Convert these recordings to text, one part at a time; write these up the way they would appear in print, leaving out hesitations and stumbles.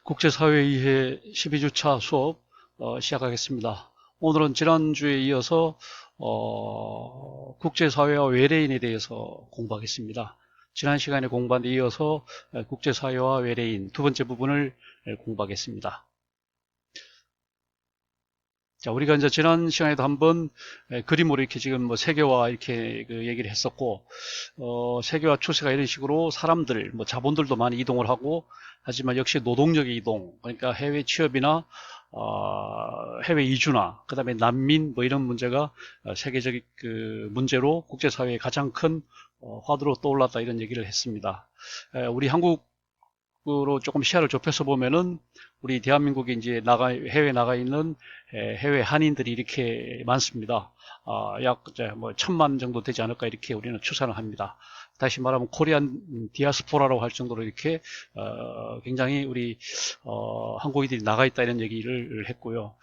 국제사회 이해 12주차 수업 시작하겠습니다. 오늘은 지난주에 이어서 국제사회와 외래인에 대해서 공부하겠습니다. 지난 시간에 공부한 데 이어서 국제사회와 외래인 두 번째 부분을 공부하겠습니다. 자, 우리가 이제 지난 시간에도 한번 그림으로 이렇게 지금 뭐 세계화 이렇게 그 얘기를 했었고, 세계화 추세가 이런 식으로 사람들, 뭐 자본들도 많이 이동을 하고, 하지만 역시 노동력의 이동, 그러니까 해외 취업이나 해외 이주나, 그다음에 난민 뭐 이런 문제가 세계적인 그 문제로 국제사회의 가장 큰 화두로 떠올랐다 이런 얘기를 했습니다. 우리 한국으로 조금 시야를 좁혀서 보면은 우리 대한민국에 이제 해외 나가 있는 해외 한인들이 이렇게 많습니다. 약 뭐 1,000만 정도 되지 않을까 이렇게 우리는 추산을 합니다. 다시 말하면 코리안 디아스포라라고 할 정도로 이렇게 굉장히 우리 한국인들이 나가 있다 이런 얘기를 했고요.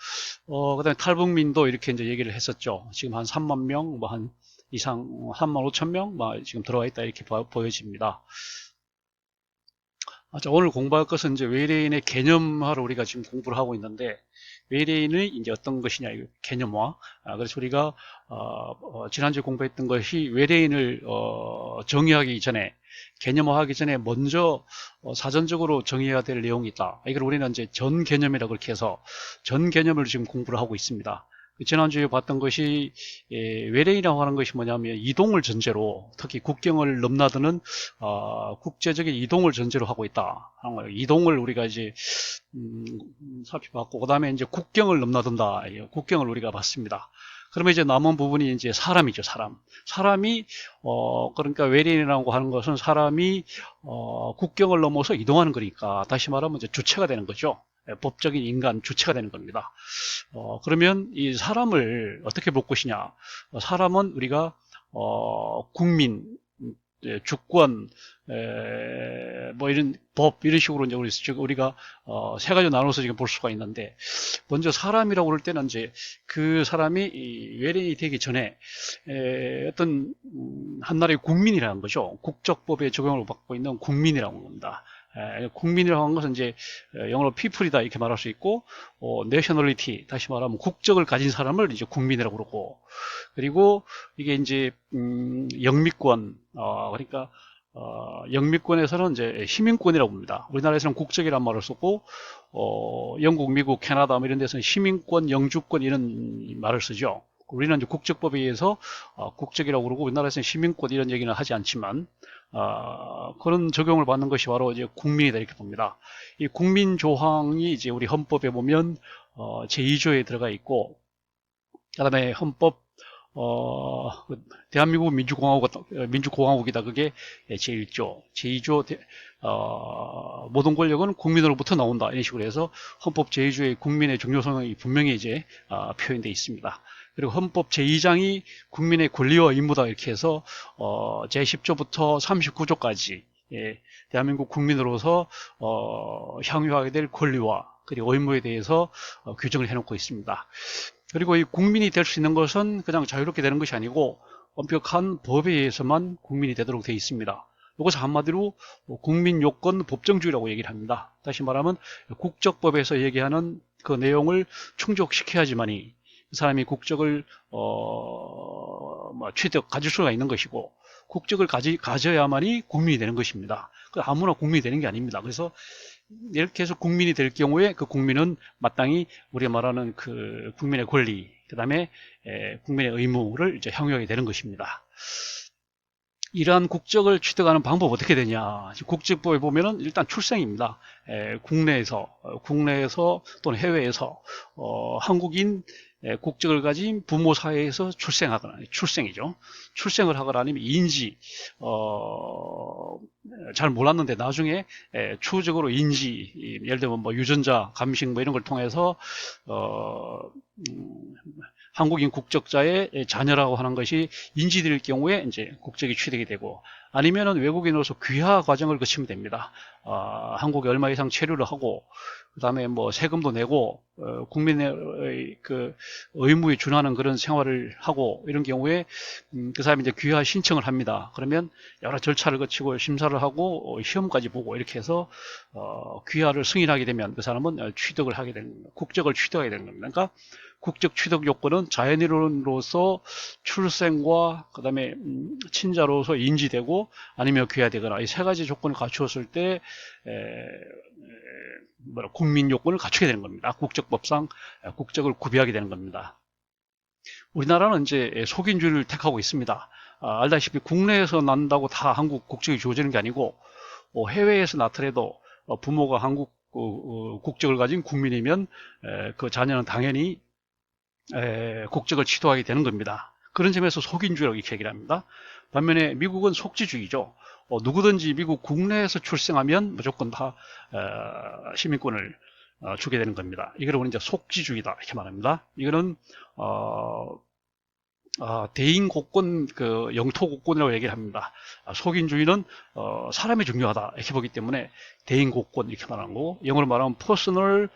그다음에 탈북민도 이렇게 이제 얘기를 했었죠. 지금 한 3만 명, 뭐 한 이상 3만 5천 명, 지금 들어와 있다 이렇게 보여집니다. 자, 오늘 공부할 것은 이제 외래인의 개념화를 우리가 지금 공부를 하고 있는데, 외래인이 이제 어떤 것이냐, 이 개념화. 그래서 우리가, 지난주에 공부했던 것이 외래인을, 정의하기 전에, 개념화하기 전에 먼저, 사전적으로 정의해야 될 내용이 있다. 이걸 우리는 이제 전 개념이라고 그렇게 해서 전 개념을 지금 공부를 하고 있습니다. 지난주에 봤던 것이 외래인이라고 하는 것이 뭐냐면 이동을 전제로 특히 국경을 넘나드는 국제적인 이동을 전제로 하고 있다 하는 거예요. 이동을 우리가 이제 살펴봤고 그다음에 이제 국경을 넘나든다. 국경을 우리가 봤습니다. 그러면 이제 남은 부분이 이제 사람이죠, 사람. 사람이 그러니까 외래인이라고 하는 것은 사람이 국경을 넘어서 이동하는 거니까 다시 말하면 이제 주체가 되는 거죠. 법적인 인간 주체가 되는 겁니다. 그러면 이 사람을 어떻게 볼 것이냐? 사람은 우리가 국민, 주권, 뭐 이런 법 이런 식으로 이제 우리가 세 가지로 나눠서 지금 볼 수가 있는데 먼저 사람이라고 그럴 때는 이제 그 사람이 외래인이 되기 전에 어떤 한 나라의 국민이라는 거죠. 국적법에 적용을 받고 있는 국민이라고 합니다. 국민이라고 하는 것은 이제 영어로 people이다 이렇게 말할 수 있고, nationality 다시 말하면 국적을 가진 사람을 이제 국민이라고 그러고, 그리고 이게 이제 영미권, 그러니까 영미권에서는 이제 시민권이라고 합니다. 우리나라에서는 국적이란 말을 쓰고, 영국, 미국, 캐나다 뭐 이런 데서는 시민권, 영주권 이런 말을 쓰죠. 우리는 이제 국적법에 의해서 국적이라고 그러고 우리나라에서는 시민권 이런 얘기는 하지 않지만 그런 적용을 받는 것이 바로 이제 국민이다 이렇게 봅니다. 이 국민 조항이 이제 우리 헌법에 보면 제2조에 들어가 있고 그다음에 헌법 대한민국 민주공화국이다. 그게 제1조, 제2조 모든 권력은 국민으로부터 나온다. 이런 식으로 해서 헌법 제2조의 국민의 중요성이 분명히 이제 표현되어 있습니다. 그리고 헌법 제2장이 국민의 권리와 의무다 이렇게 해서 제10조부터 39조까지 대한민국 국민으로서 향유하게 될 권리와 그리고 의무에 대해서 규정을 해놓고 있습니다. 그리고 이 국민이 될 수 있는 것은 그냥 자유롭게 되는 것이 아니고 엄격한 법에 의해서만 국민이 되도록 되어 있습니다. 이것을 한마디로 국민 요건 법정주의라고 얘기를 합니다. 다시 말하면 국적법에서 얘기하는 그 내용을 충족시켜야지만이 그 사람이 국적을 가질 수가 있는 것이고 국적을 가져야만이 국민이 되는 것입니다. 아무나 국민이 되는 게 아닙니다. 그래서 이렇게 해서 국민이 될 경우에 그 국민은 마땅히 우리가 말하는 그 국민의 권리, 그 다음에 국민의 의무를 이제 향유하게 되는 것입니다. 이러한 국적을 취득하는 방법 어떻게 되냐? 국적법에 보면은 일단 출생입니다. 국내에서 또는 해외에서 한국인 국적을 가진 부모 사이에서 출생이죠. 출생을 하거나 아니면 잘 몰랐는데 나중에 추후적으로 예를 들면 뭐 유전자, 감식 뭐 이런 걸 통해서 한국인 국적자의 자녀라고 하는 것이 인지될 경우에 이제 국적이 취득이 되고 아니면은 외국인으로서 귀화 과정을 거치면 됩니다. 한국에 얼마 이상 체류를 하고 그 다음에 뭐 세금도 내고 국민의 그 의무에 준하는 그런 생활을 하고 이런 경우에 그 사람이 이제 귀화 신청을 합니다. 그러면 여러 절차를 거치고 심사를 하고 시험까지 보고 이렇게 해서 귀화를 승인하게 되면 그 사람은 취득을 하게 되는 겁니다. 국적을 취득하게 되는 겁니다. 그러니까 국적 취득 요건은 자연인으로서 출생과 그 다음에 친자로서 인지되고 아니면 귀화되거나 이 세 가지 조건을 갖추었을 때 국민 요건을 갖추게 되는 겁니다. 국적법상 국적을 구비하게 되는 겁니다. 우리나라는 이제 속인주의를 택하고 있습니다. 알다시피 국내에서 난다고 다 한국 국적이 주어지는 게 아니고 해외에서 나더라도 부모가 한국 국적을 가진 국민이면 그 자녀는 당연히 국적을 취득하게 되는 겁니다. 그런 점에서 속인주의라고 이렇게 얘기를 합니다. 반면에 미국은 속지주의죠. 누구든지 미국 국내에서 출생하면 무조건 다 시민권을 주게 되는 겁니다. 이걸 우리는 이제 속지주의다 이렇게 말합니다. 이거는 대인국권, 그 영토국권이라고 얘기를 합니다. 속인주의는 사람이 중요하다 이렇게 보기 때문에 대인국권 이렇게 말하는 거고, 영어로 말하면 퍼스널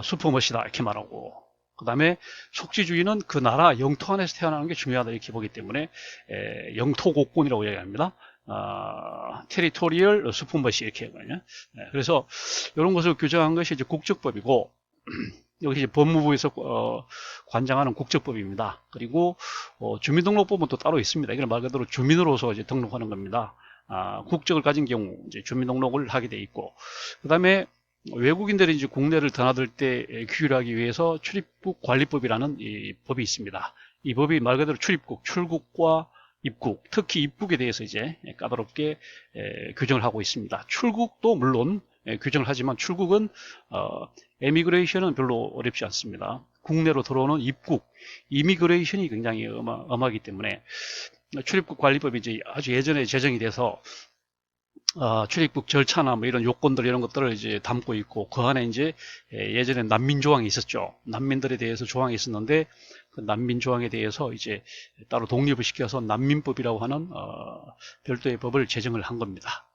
슈퍼머시다 이렇게 말하고, 그 다음에 속지주의는 그 나라 영토 안에서 태어나는 게 중요하다 이렇게 보기 때문에 영토국권이라고 얘기합니다. 테리토리얼 슈퍼머시 이렇게 하거든요. 그래서 이런 것을 규정한 것이 이제 국적법이고, 여기 이제 법무부에서 관장하는 국적법입니다. 그리고 주민등록법은 또 따로 있습니다. 이건 말 그대로 주민으로서 이제 등록하는 겁니다. 국적을 가진 경우 이제 주민등록을 하게 돼 있고, 그 다음에 외국인들이 이제 국내를 드나들 때 규율하기 위해서 출입국 관리법이라는 이 법이 있습니다. 이 법이 말 그대로 출입국, 출국과 입국, 특히 입국에 대해서 이제 까다롭게 규정을 하고 있습니다. 출국도 물론 규정을 하지만 출국은 에미그레이션은 별로 어렵지 않습니다. 국내로 들어오는 입국, 이미그레이션이 굉장히 엄하기 때문에 출입국 관리법이 이제 아주 예전에 제정이 돼서 출입국 절차나 뭐 이런 요건들 이런 것들을 이제 담고 있고, 그 안에 이제 예전에 난민 조항이 있었죠. 난민들에 대해서 조항이 있었는데 그 난민 조항에 대해서 이제 따로 독립을 시켜서 난민법이라고 하는 별도의 법을 제정을 한 겁니다.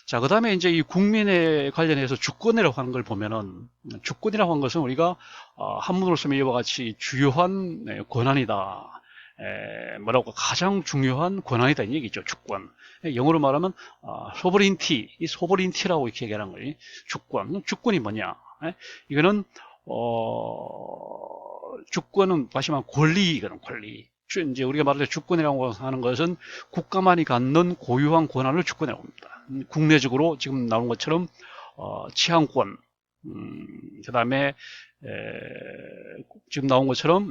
자, 그 다음에 이제 이 국민에 관련해서 주권이라고 하는 걸 보면은, 주권이라고 하는 것은 우리가 한문으로 쓰면 이와 같이 주요한 권한이다. 뭐라고 가장 중요한 권한이다 이 얘기죠. 주권. 영어로 말하면 소버린티, 이 소버린티라고 이렇게 얘기하는 거예요. 주권. 주권이 뭐냐? 이거는 주권은 다시 말하면 권리거든. 권리. 이제 우리가 말할 때 주권이라고 하는 것은 국가만이 갖는 고유한 권한을 주권이라고 합니다. 국내적으로 지금 나온 것처럼 치안권, 그 다음에 지금 나온 것처럼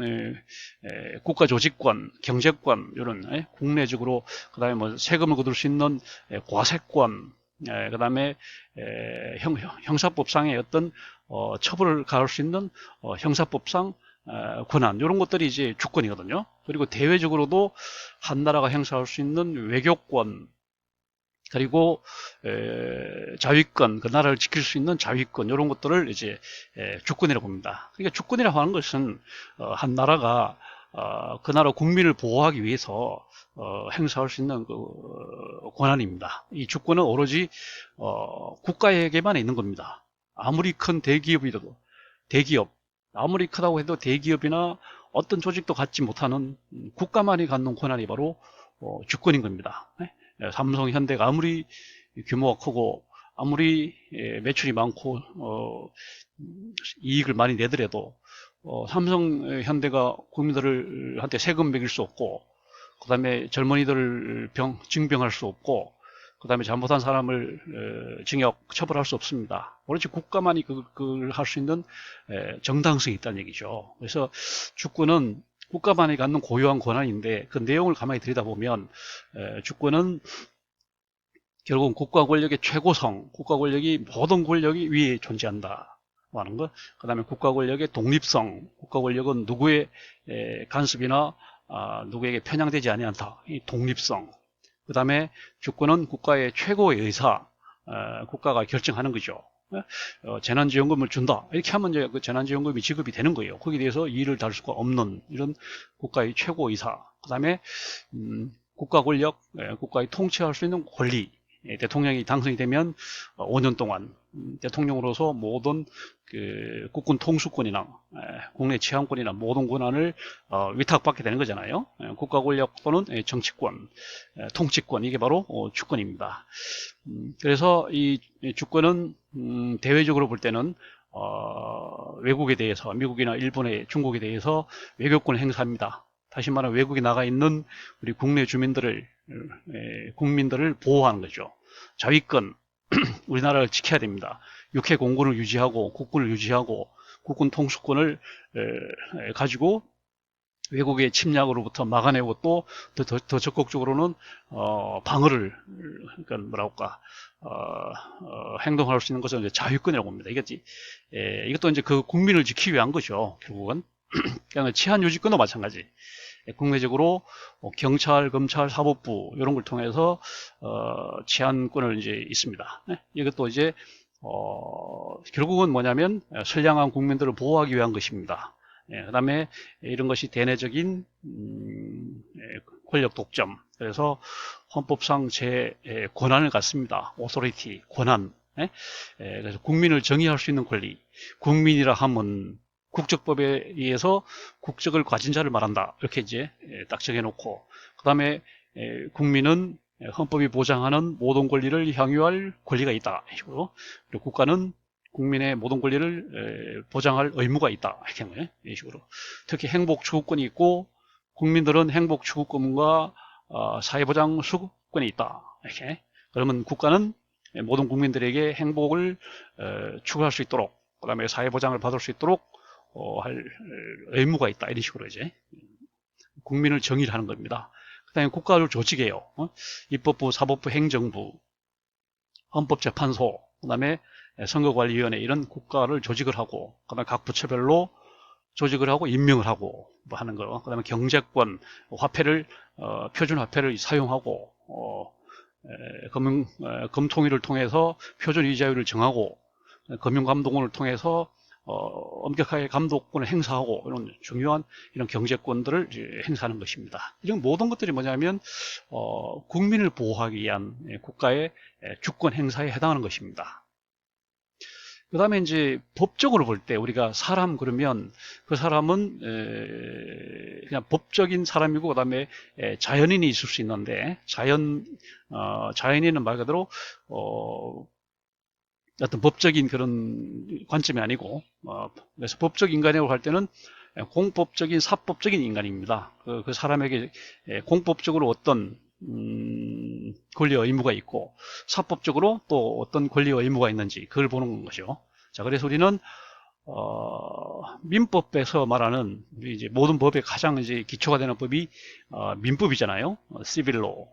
국가조직권, 경제권 이런 국내적으로, 그 다음에 뭐 세금을 거둘 수 있는 과세권, 그 다음에 형사법상의 어떤 처벌을 가할 수 있는 형사법상 권한, 이런 것들이 이제 주권이거든요. 그리고 대외적으로도 한 나라가 행사할 수 있는 외교권, 그리고 자위권, 그 나라를 지킬 수 있는 자위권, 이런 것들을 이제 주권이라고 봅니다. 그러니까 주권이라고 하는 것은 한 나라가 그 나라 국민을 보호하기 위해서 행사할 수 있는 그 권한입니다. 이 주권은 오로지 국가에게만 있는 겁니다. 아무리 큰 대기업이라도, 대기업 아무리 크다고 해도 대기업이나 어떤 조직도 갖지 못하는 국가만이 갖는 권한이 바로 주권인 겁니다. 삼성, 현대가 아무리 규모가 크고 아무리 매출이 많고 이익을 많이 내더라도 삼성, 현대가 국민들한테 세금 매길 수 없고, 그 다음에 젊은이들을 징병할 수 없고, 그 다음에 잘못한 사람을 징역 처벌할 수 없습니다. 오로지 국가만이 그걸 할 수 있는 정당성이 있다는 얘기죠. 그래서 주권은 국가만이 갖는 고유한 권한인데, 그 내용을 가만히 들여다보면 주권은 결국은 국가 권력의 최고성, 국가 권력이 모든 권력이 위에 존재한다 하는 것. 그 다음에 국가 권력의 독립성, 국가 권력은 누구의 간섭이나 누구에게 편향되지 아니한다. 이 독립성. 그 다음에 주권은 국가의 최고의 의사, 국가가 결정하는 거죠. 재난지원금을 준다 이렇게 하면 이제 그 재난지원금이 지급이 되는 거예요. 거기에 대해서 이의를 다를 수가 없는 이런 국가의 최고의사. 그 다음에 국가 권력, 국가의 통치할 수 있는 권리. 대통령이 당선이 되면 5년 동안 대통령으로서 모든 그 국군 통수권이나 국내 치안권이나 모든 권한을 위탁받게 되는 거잖아요. 국가 권력 또는 정치권, 통치권, 이게 바로 주권입니다. 그래서 이 주권은 대외적으로 볼 때는 외국에 대해서, 미국이나 일본에, 중국에 대해서 외교권을 행사합니다. 다시 말하면 외국에 나가 있는 우리 국내 주민들을, 국민들을 보호하는 거죠. 자위권, 우리나라를 지켜야 됩니다. 육해 공군을 유지하고 국군을 유지하고 국군 통수권을 가지고 외국의 침략으로부터 막아내고 또 더 적극적으로는 방어를, 그러니까 뭐랄까, 행동할 수 있는 것은 이제 자유권이라고 합니다. 이것도 이제 그 국민을 지키기 위한 거죠. 결국은 그냥 치안 유지권도 마찬가지. 국내적으로 경찰, 검찰, 사법부 이런 걸 통해서 치안권을 이제 있습니다. 이것도 이제 결국은 뭐냐면 선량한 국민들을 보호하기 위한 것입니다. 그 다음에 이런 것이 대내적인 권력 독점, 그래서 헌법상 제 권한을 갖습니다. 오소리티, 권한. 그래서 국민을 정의할 수 있는 권리. 국민이라 하면 국적법에 의해서 국적을 가진 자를 말한다. 이렇게 이제 딱 정해놓고, 그 다음에 국민은 헌법이 보장하는 모든 권리를 향유할 권리가 있다. 그리고 국가는 국민의 모든 권리를 보장할 의무가 있다. 이렇게 이런 식으로. 특히 행복 추구권이 있고, 국민들은 행복 추구권과 사회보장 수급권이 있다. 이렇게. 그러면 국가는 모든 국민들에게 행복을 추구할 수 있도록, 그 다음에 사회보장을 받을 수 있도록 할 의무가 있다. 이런 식으로 이제 국민을 정의를 하는 겁니다. 그 다음에 국가를 조직해요. 입법부, 사법부, 행정부, 헌법재판소, 그 다음에 선거관리위원회, 이런 국가를 조직을 하고, 그 다음에 각 부처별로 조직을 하고 임명을 하고 뭐 하는 거, 그 다음에 경제권, 화폐를 표준화폐를 사용하고 금통위를 통해서 표준 이자율을 정하고, 금융감독원을 통해서 엄격하게 감독권을 행사하고, 이런 중요한 이런 경제권들을 행사하는 것입니다. 이런 모든 것들이 뭐냐면 국민을 보호하기 위한 국가의 주권 행사에 해당하는 것입니다. 그 다음에 이제 법적으로 볼 때 우리가 사람 그러면 그 사람은 그냥 법적인 사람이고, 그 다음에 자연인이 있을 수 있는데, 자연인은 말 그대로 어떤 법적인 그런 관점이 아니고, 그래서 법적 인간이라고 할 때는 공법적인, 사법적인 인간입니다. 그 사람에게 공법적으로 어떤 권리와 의무가 있고, 사법적으로 또 어떤 권리와 의무가 있는지 그걸 보는 거죠. 자, 그래서 우리는 민법에서 말하는 이제 모든 법의 가장 이제 기초가 되는 법이 민법이잖아요. 시빌로.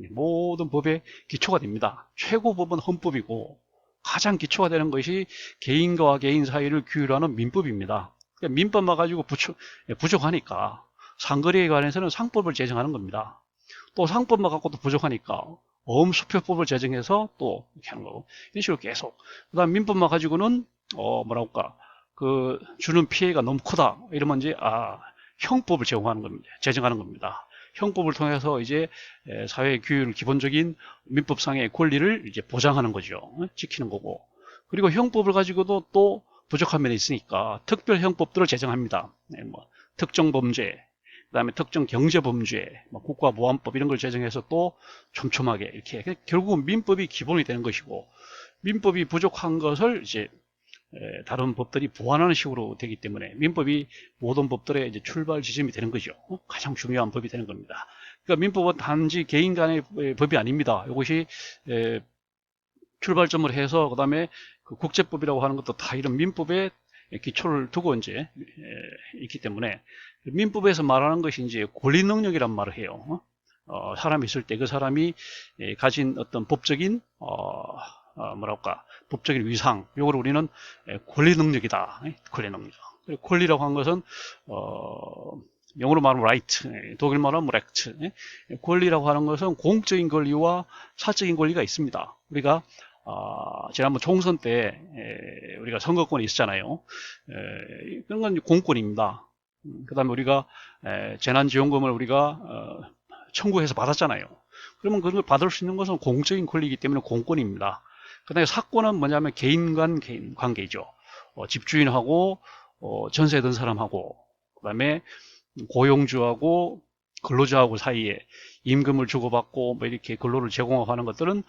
모든 법의 기초가 됩니다. 최고법은 헌법이고, 가장 기초가 되는 것이 개인과 개인 사이를 규율하는 민법입니다. 그러니까 민법만 가지고 부족하니까 상거래에 관해서는 상법을 제정하는 겁니다. 또 상법만 갖고도 부족하니까 어음수표법을 제정해서 또 이렇게 하는 거고, 이런 식으로 계속. 그 다음 민법만 가지고는 뭐랄까, 그 주는 피해가 너무 크다 이러면 이제 형법을 제정하는 겁니다. 형법을 통해서 이제 사회 규율, 기본적인 민법상의 권리를 이제 보장하는 거죠. 지키는 거고. 그리고 형법을 가지고도 또 부족한 면이 있으니까 특별 형법들을 제정합니다. 뭐 특정 범죄, 그다음에 특정 경제 범죄, 국가보안법 이런 걸 제정해서 또 촘촘하게 이렇게, 결국은 민법이 기본이 되는 것이고, 민법이 부족한 것을 이제 다른 법들이 보완하는 식으로 되기 때문에 민법이 모든 법들의 이제 출발 지점이 되는 거죠. 가장 중요한 법이 되는 겁니다. 그러니까 민법은 단지 개인 간의 법이 아닙니다. 이것이 출발점을 해서 그 다음에 그 국제법이라고 하는 것도 다 이런 민법에 기초를 두고 이제 있기 때문에, 민법에서 말하는 것이 이제 권리 능력이란 말을 해요. 사람이 있을 때 그 사람이 가진 어떤 법적인 뭐랄까, 법적인 위상, 이걸 우리는 권리 능력이다. 권리 능력. 권리라고 하는 것은 영어로 말하면 right, 독일 말하면 recht. 권리라고 하는 것은 공적인 권리와 사적인 권리가 있습니다. 우리가 지난번 총선 때 우리가 선거권이 있었잖아요. 그런 건 공권입니다. 그 다음에 우리가 재난지원금을 우리가 청구해서 받았잖아요. 그러면 그걸 받을 수 있는 것은 공적인 권리이기 때문에 공권입니다. 그 다음에 사권은 뭐냐면 개인 간 개인 관계죠. 집주인하고 전세든 사람하고, 그 다음에 고용주하고 근로자하고 사이에 임금을 주고받고 뭐 이렇게 근로를 제공하고 하는 것들은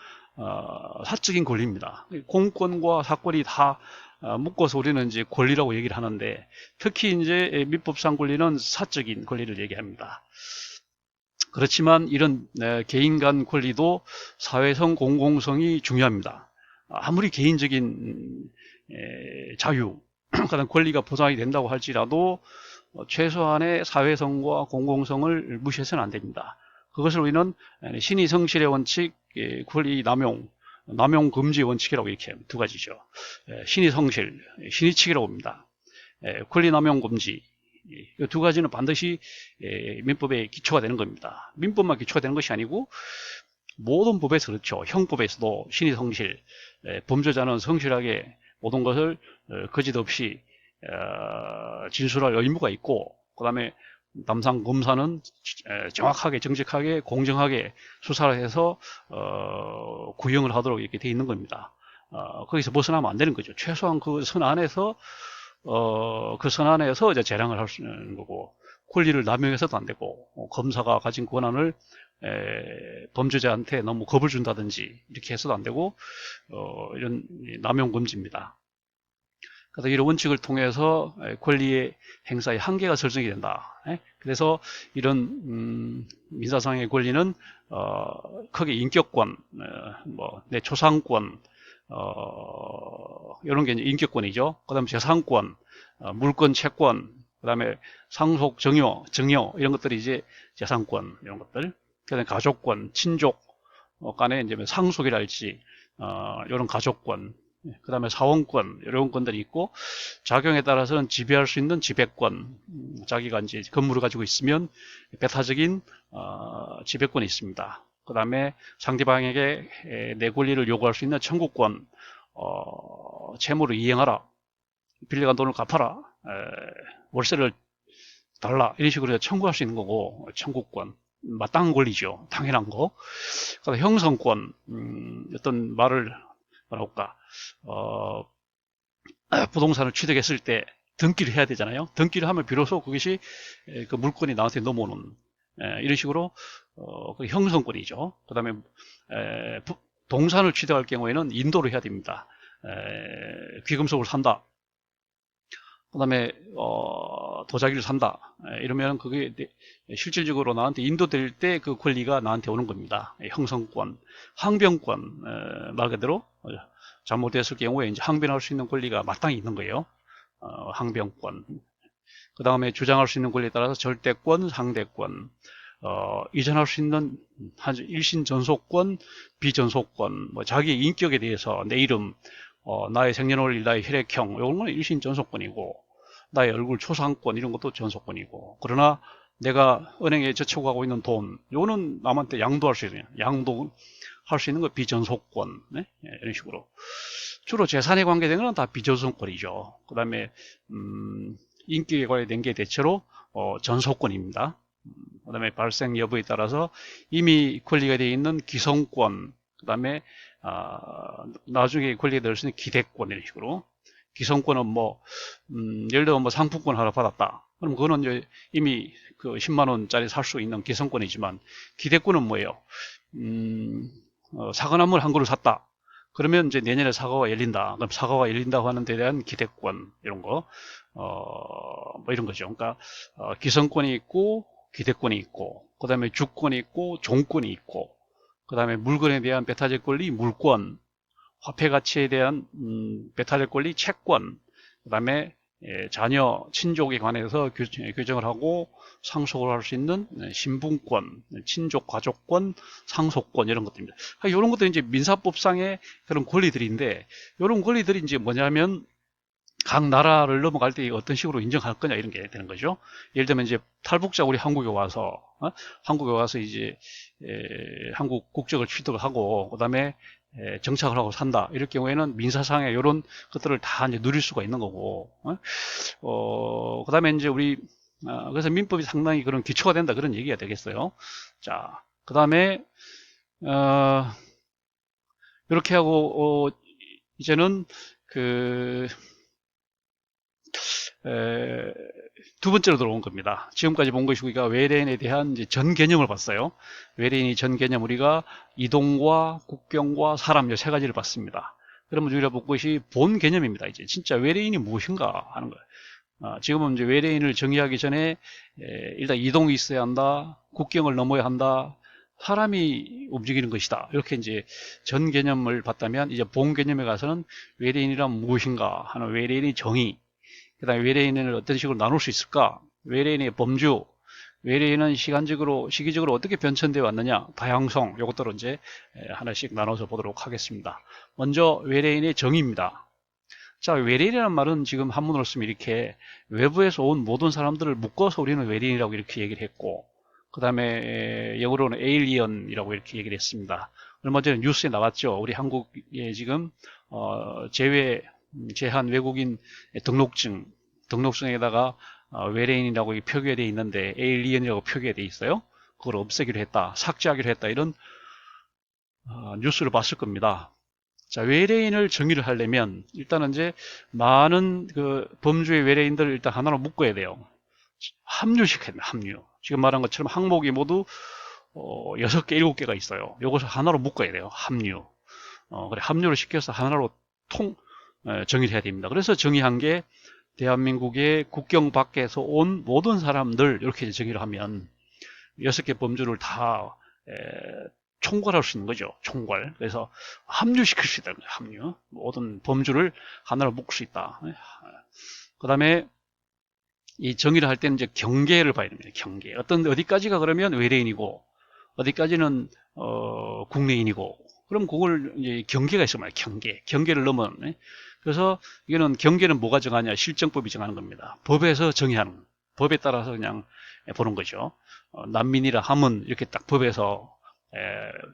사적인 권리입니다. 공권과 사권이 다 묶어서 우리는 이제 권리라고 얘기를 하는데, 특히 이제 민법상 권리는 사적인 권리를 얘기합니다. 그렇지만 이런 개인 간 권리도 사회성, 공공성이 중요합니다. 아무리 개인적인 자유, 그런 권리가 보장이 된다고 할지라도 최소한의 사회성과 공공성을 무시해서는 안 됩니다. 그것을 우리는 신의 성실의 원칙, 권리 남용, 남용 금지 원칙이라고 이렇게 두 가지죠. 신의 성실, 신의칙이라고 합니다. 권리 남용 금지, 이 두 가지는 반드시 민법의 기초가 되는 겁니다. 민법만 기초가 되는 것이 아니고 모든 법에서 그렇죠. 형법에서도 신의 성실, 범죄자는 성실하게 모든 것을 거짓 없이 진술할 의무가 있고, 그 다음에 남상 검사는 정확하게 정직하게 공정하게 수사를 해서 구형을 하도록 이렇게 돼 있는 겁니다. 거기서 벗어나면 안 되는 거죠. 최소한 그 선 안에서 그 선 안에서 이제 재량을 할 수 있는 거고, 권리를 남용해서도 안 되고, 검사가 가진 권한을 범죄자한테 너무 겁을 준다든지 이렇게 해서도 안 되고, 이런 남용 금지입니다. 그래서 이런 원칙을 통해서 권리의 행사의 한계가 설정이 된다. 그래서 이런 민사상의 권리는 크게 인격권, 내 초상권, 이런 게 이제 인격권이죠. 그 다음에 재산권, 물권, 채권, 그 다음에 상속, 증여 이런 것들이 이제 재산권 이런 것들. 그 다음에 가족권, 친족 간에 이제 상속이랄지 이런 가족권. 그 다음에 사원권, 이런 권들이 있고, 작용에 따라서는 지배할 수 있는 지배권, 자기가 이제 건물을 가지고 있으면 배타적인 지배권이 있습니다. 그 다음에 상대방에게 내 권리를 요구할 수 있는 청구권, 채무를 이행하라, 빌려간 돈을 갚아라, 월세를 달라, 이런 식으로 청구할 수 있는 거고, 청구권. 마땅한 권리죠. 당연한 거. 그다음에 형성권, 어떤 말을 뭐랄까, 부동산을 취득했을 때 등기를 해야 되잖아요. 등기를 하면 비로소 그것이 그 물건이 나한테 넘어오는 이런 식으로 그 형성권이죠. 그 다음에 동산을 취득할 경우에는 인도를 해야 됩니다. 귀금속을 산다. 그 다음에 도자기를 산다. 이러면 그게 실질적으로 나한테 인도될 때 그 권리가 나한테 오는 겁니다. 형성권, 항변권, 말 그대로 잘못됐을 경우에 이제 항변할 수 있는 권리가 마땅히 있는 거예요. 항변권. 그 다음에 주장할 수 있는 권리에 따라서 절대권, 상대권, 이전할 수 있는 일신 전속권, 비전속권, 뭐 자기의 인격에 대해서 내 이름, 나의 생년월일, 나의 혈액형, 이런 건 일신 전속권이고, 나의 얼굴 초상권 이런 것도 전속권이고, 그러나 내가 은행에 저축하고 있는 돈, 이거는 남한테 양도할 수 있는, 양도할 수 있는 거 비전속권, 네? 이런 식으로. 주로 재산에 관계된 건 다 비전속권이죠. 그 다음에 인격에 관련된 게 대체로 전속권입니다. 그 다음에 발생 여부에 따라서 이미 권리가 되어 있는 기성권, 그 다음에 나중에 권리가 될 수 있는 기대권 이런 식으로. 기성권은 예를 들어 상품권 하나 받았다. 그럼 그거는 이제 이미 그 10만원짜리 살 수 있는 기성권이지만, 기대권은 뭐예요? 사과나물 한 그루 샀다. 그러면 이제 내년에 사과가 열린다. 그럼 사과가 열린다고 하는 데 대한 기대권, 이런 거, 뭐 이런 거죠. 그러니까, 기성권이 있고, 기대권이 있고, 그 다음에 주권이 있고, 종권이 있고, 그 다음에 물건에 대한 배타적 권리, 물권, 화폐 가치에 대한 배타적 권리, 채권, 그 다음에 자녀, 친족에 관해서 규정을 하고 상속을 할 수 있는 신분권, 친족, 가족권, 상속권 이런 것들입니다. 이런 것들이 이제 민사법상의 그런 권리들인데, 이런 권리들이 이제 뭐냐면 각 나라를 넘어갈 때 어떤 식으로 인정할 거냐 이런 게 되는 거죠. 예를 들면 이제 탈북자 우리 한국에 와서 이제 한국 국적을 취득을 하고 그다음에 정착을 하고 산다. 이럴 경우에는 민사상의 이런 것들을 다 이제 누릴 수가 있는 거고, 그 다음에 이제 우리 그래서 민법이 상당히 그런 기초가 된다 그런 얘기가 되겠어요. 자, 그 다음에 이렇게 하고 이제는 그 두 번째로 들어온 겁니다. 지금까지 본 것이 우리가 외래인에 대한 이제 전 개념을 봤어요. 외래인이 전 개념 우리가 이동과 국경과 사람 이 세 가지를 봤습니다. 그러면 우리가 볼 것이 본 개념입니다. 이제 진짜 외래인이 무엇인가 하는 거예요. 지금은 이제 외래인을 정의하기 전에 일단 이동이 있어야 한다, 국경을 넘어야 한다, 사람이 움직이는 것이다. 이렇게 이제 전 개념을 봤다면 이제 본 개념에 가서는 외래인이란 무엇인가 하는 외래인의 정의, 그 다음에 외래인을 어떤 식으로 나눌 수 있을까? 외래인의 범주, 외래인은 시기적으로 어떻게 변천되어 왔느냐? 다양성, 요것들을 이제 하나씩 나눠서 보도록 하겠습니다. 먼저 외래인의 정의입니다. 자, 외래인이라는 말은 지금 한문으로 쓰면 이렇게 외부에서 온 모든 사람들을 묶어서 우리는 외래인이라고 이렇게 얘기를 했고, 그 다음에 영어로는 에일리언이라고 이렇게 얘기를 했습니다. 얼마 전에 뉴스에 나왔죠. 우리 한국에 지금 제한 외국인 등록증에다가 외래인이라고 표기가 되어 있는데 에일리언이라고 표기가 되어 있어요. 그걸 없애기로 했다, 삭제하기로 했다, 이런 뉴스를 봤을 겁니다. 자, 외래인을 정의를 하려면 일단은 이제 많은 그 범주의 외래인들을 일단 하나로 묶어야 돼요. 합류시켜야 됩니다. 합류. 지금 말한 것처럼 항목이 모두 6개, 7개가 있어요. 이것을 하나로 묶어야 돼요. 합류. 그래, 합류를 시켜서 하나로 정의를 해야 됩니다. 그래서 정의한 게 대한민국의 국경 밖에서 온 모든 사람들 이렇게 정의를 하면 6개 범주를 다 총괄할 수 있는 거죠. 총괄. 그래서 합류시킬 수 있다는 거예요. 합류. 모든 범주를 하나로 묶을 수 있다. 그 다음에 이 정의를 할 때는 이제 경계를 봐야 됩니다. 경계. 어디까지가 그러면 외래인이고, 어디까지는 국내인이고, 그럼 그걸 이제 경계가 있어 말이에요. 경계를 넘은. 그래서 이거는 경계는 뭐가 정하냐? 실정법이 정하는 겁니다. 법에서 정의하는, 법에 따라서 그냥 보는 거죠. 난민이라 함은 이렇게 딱 법에서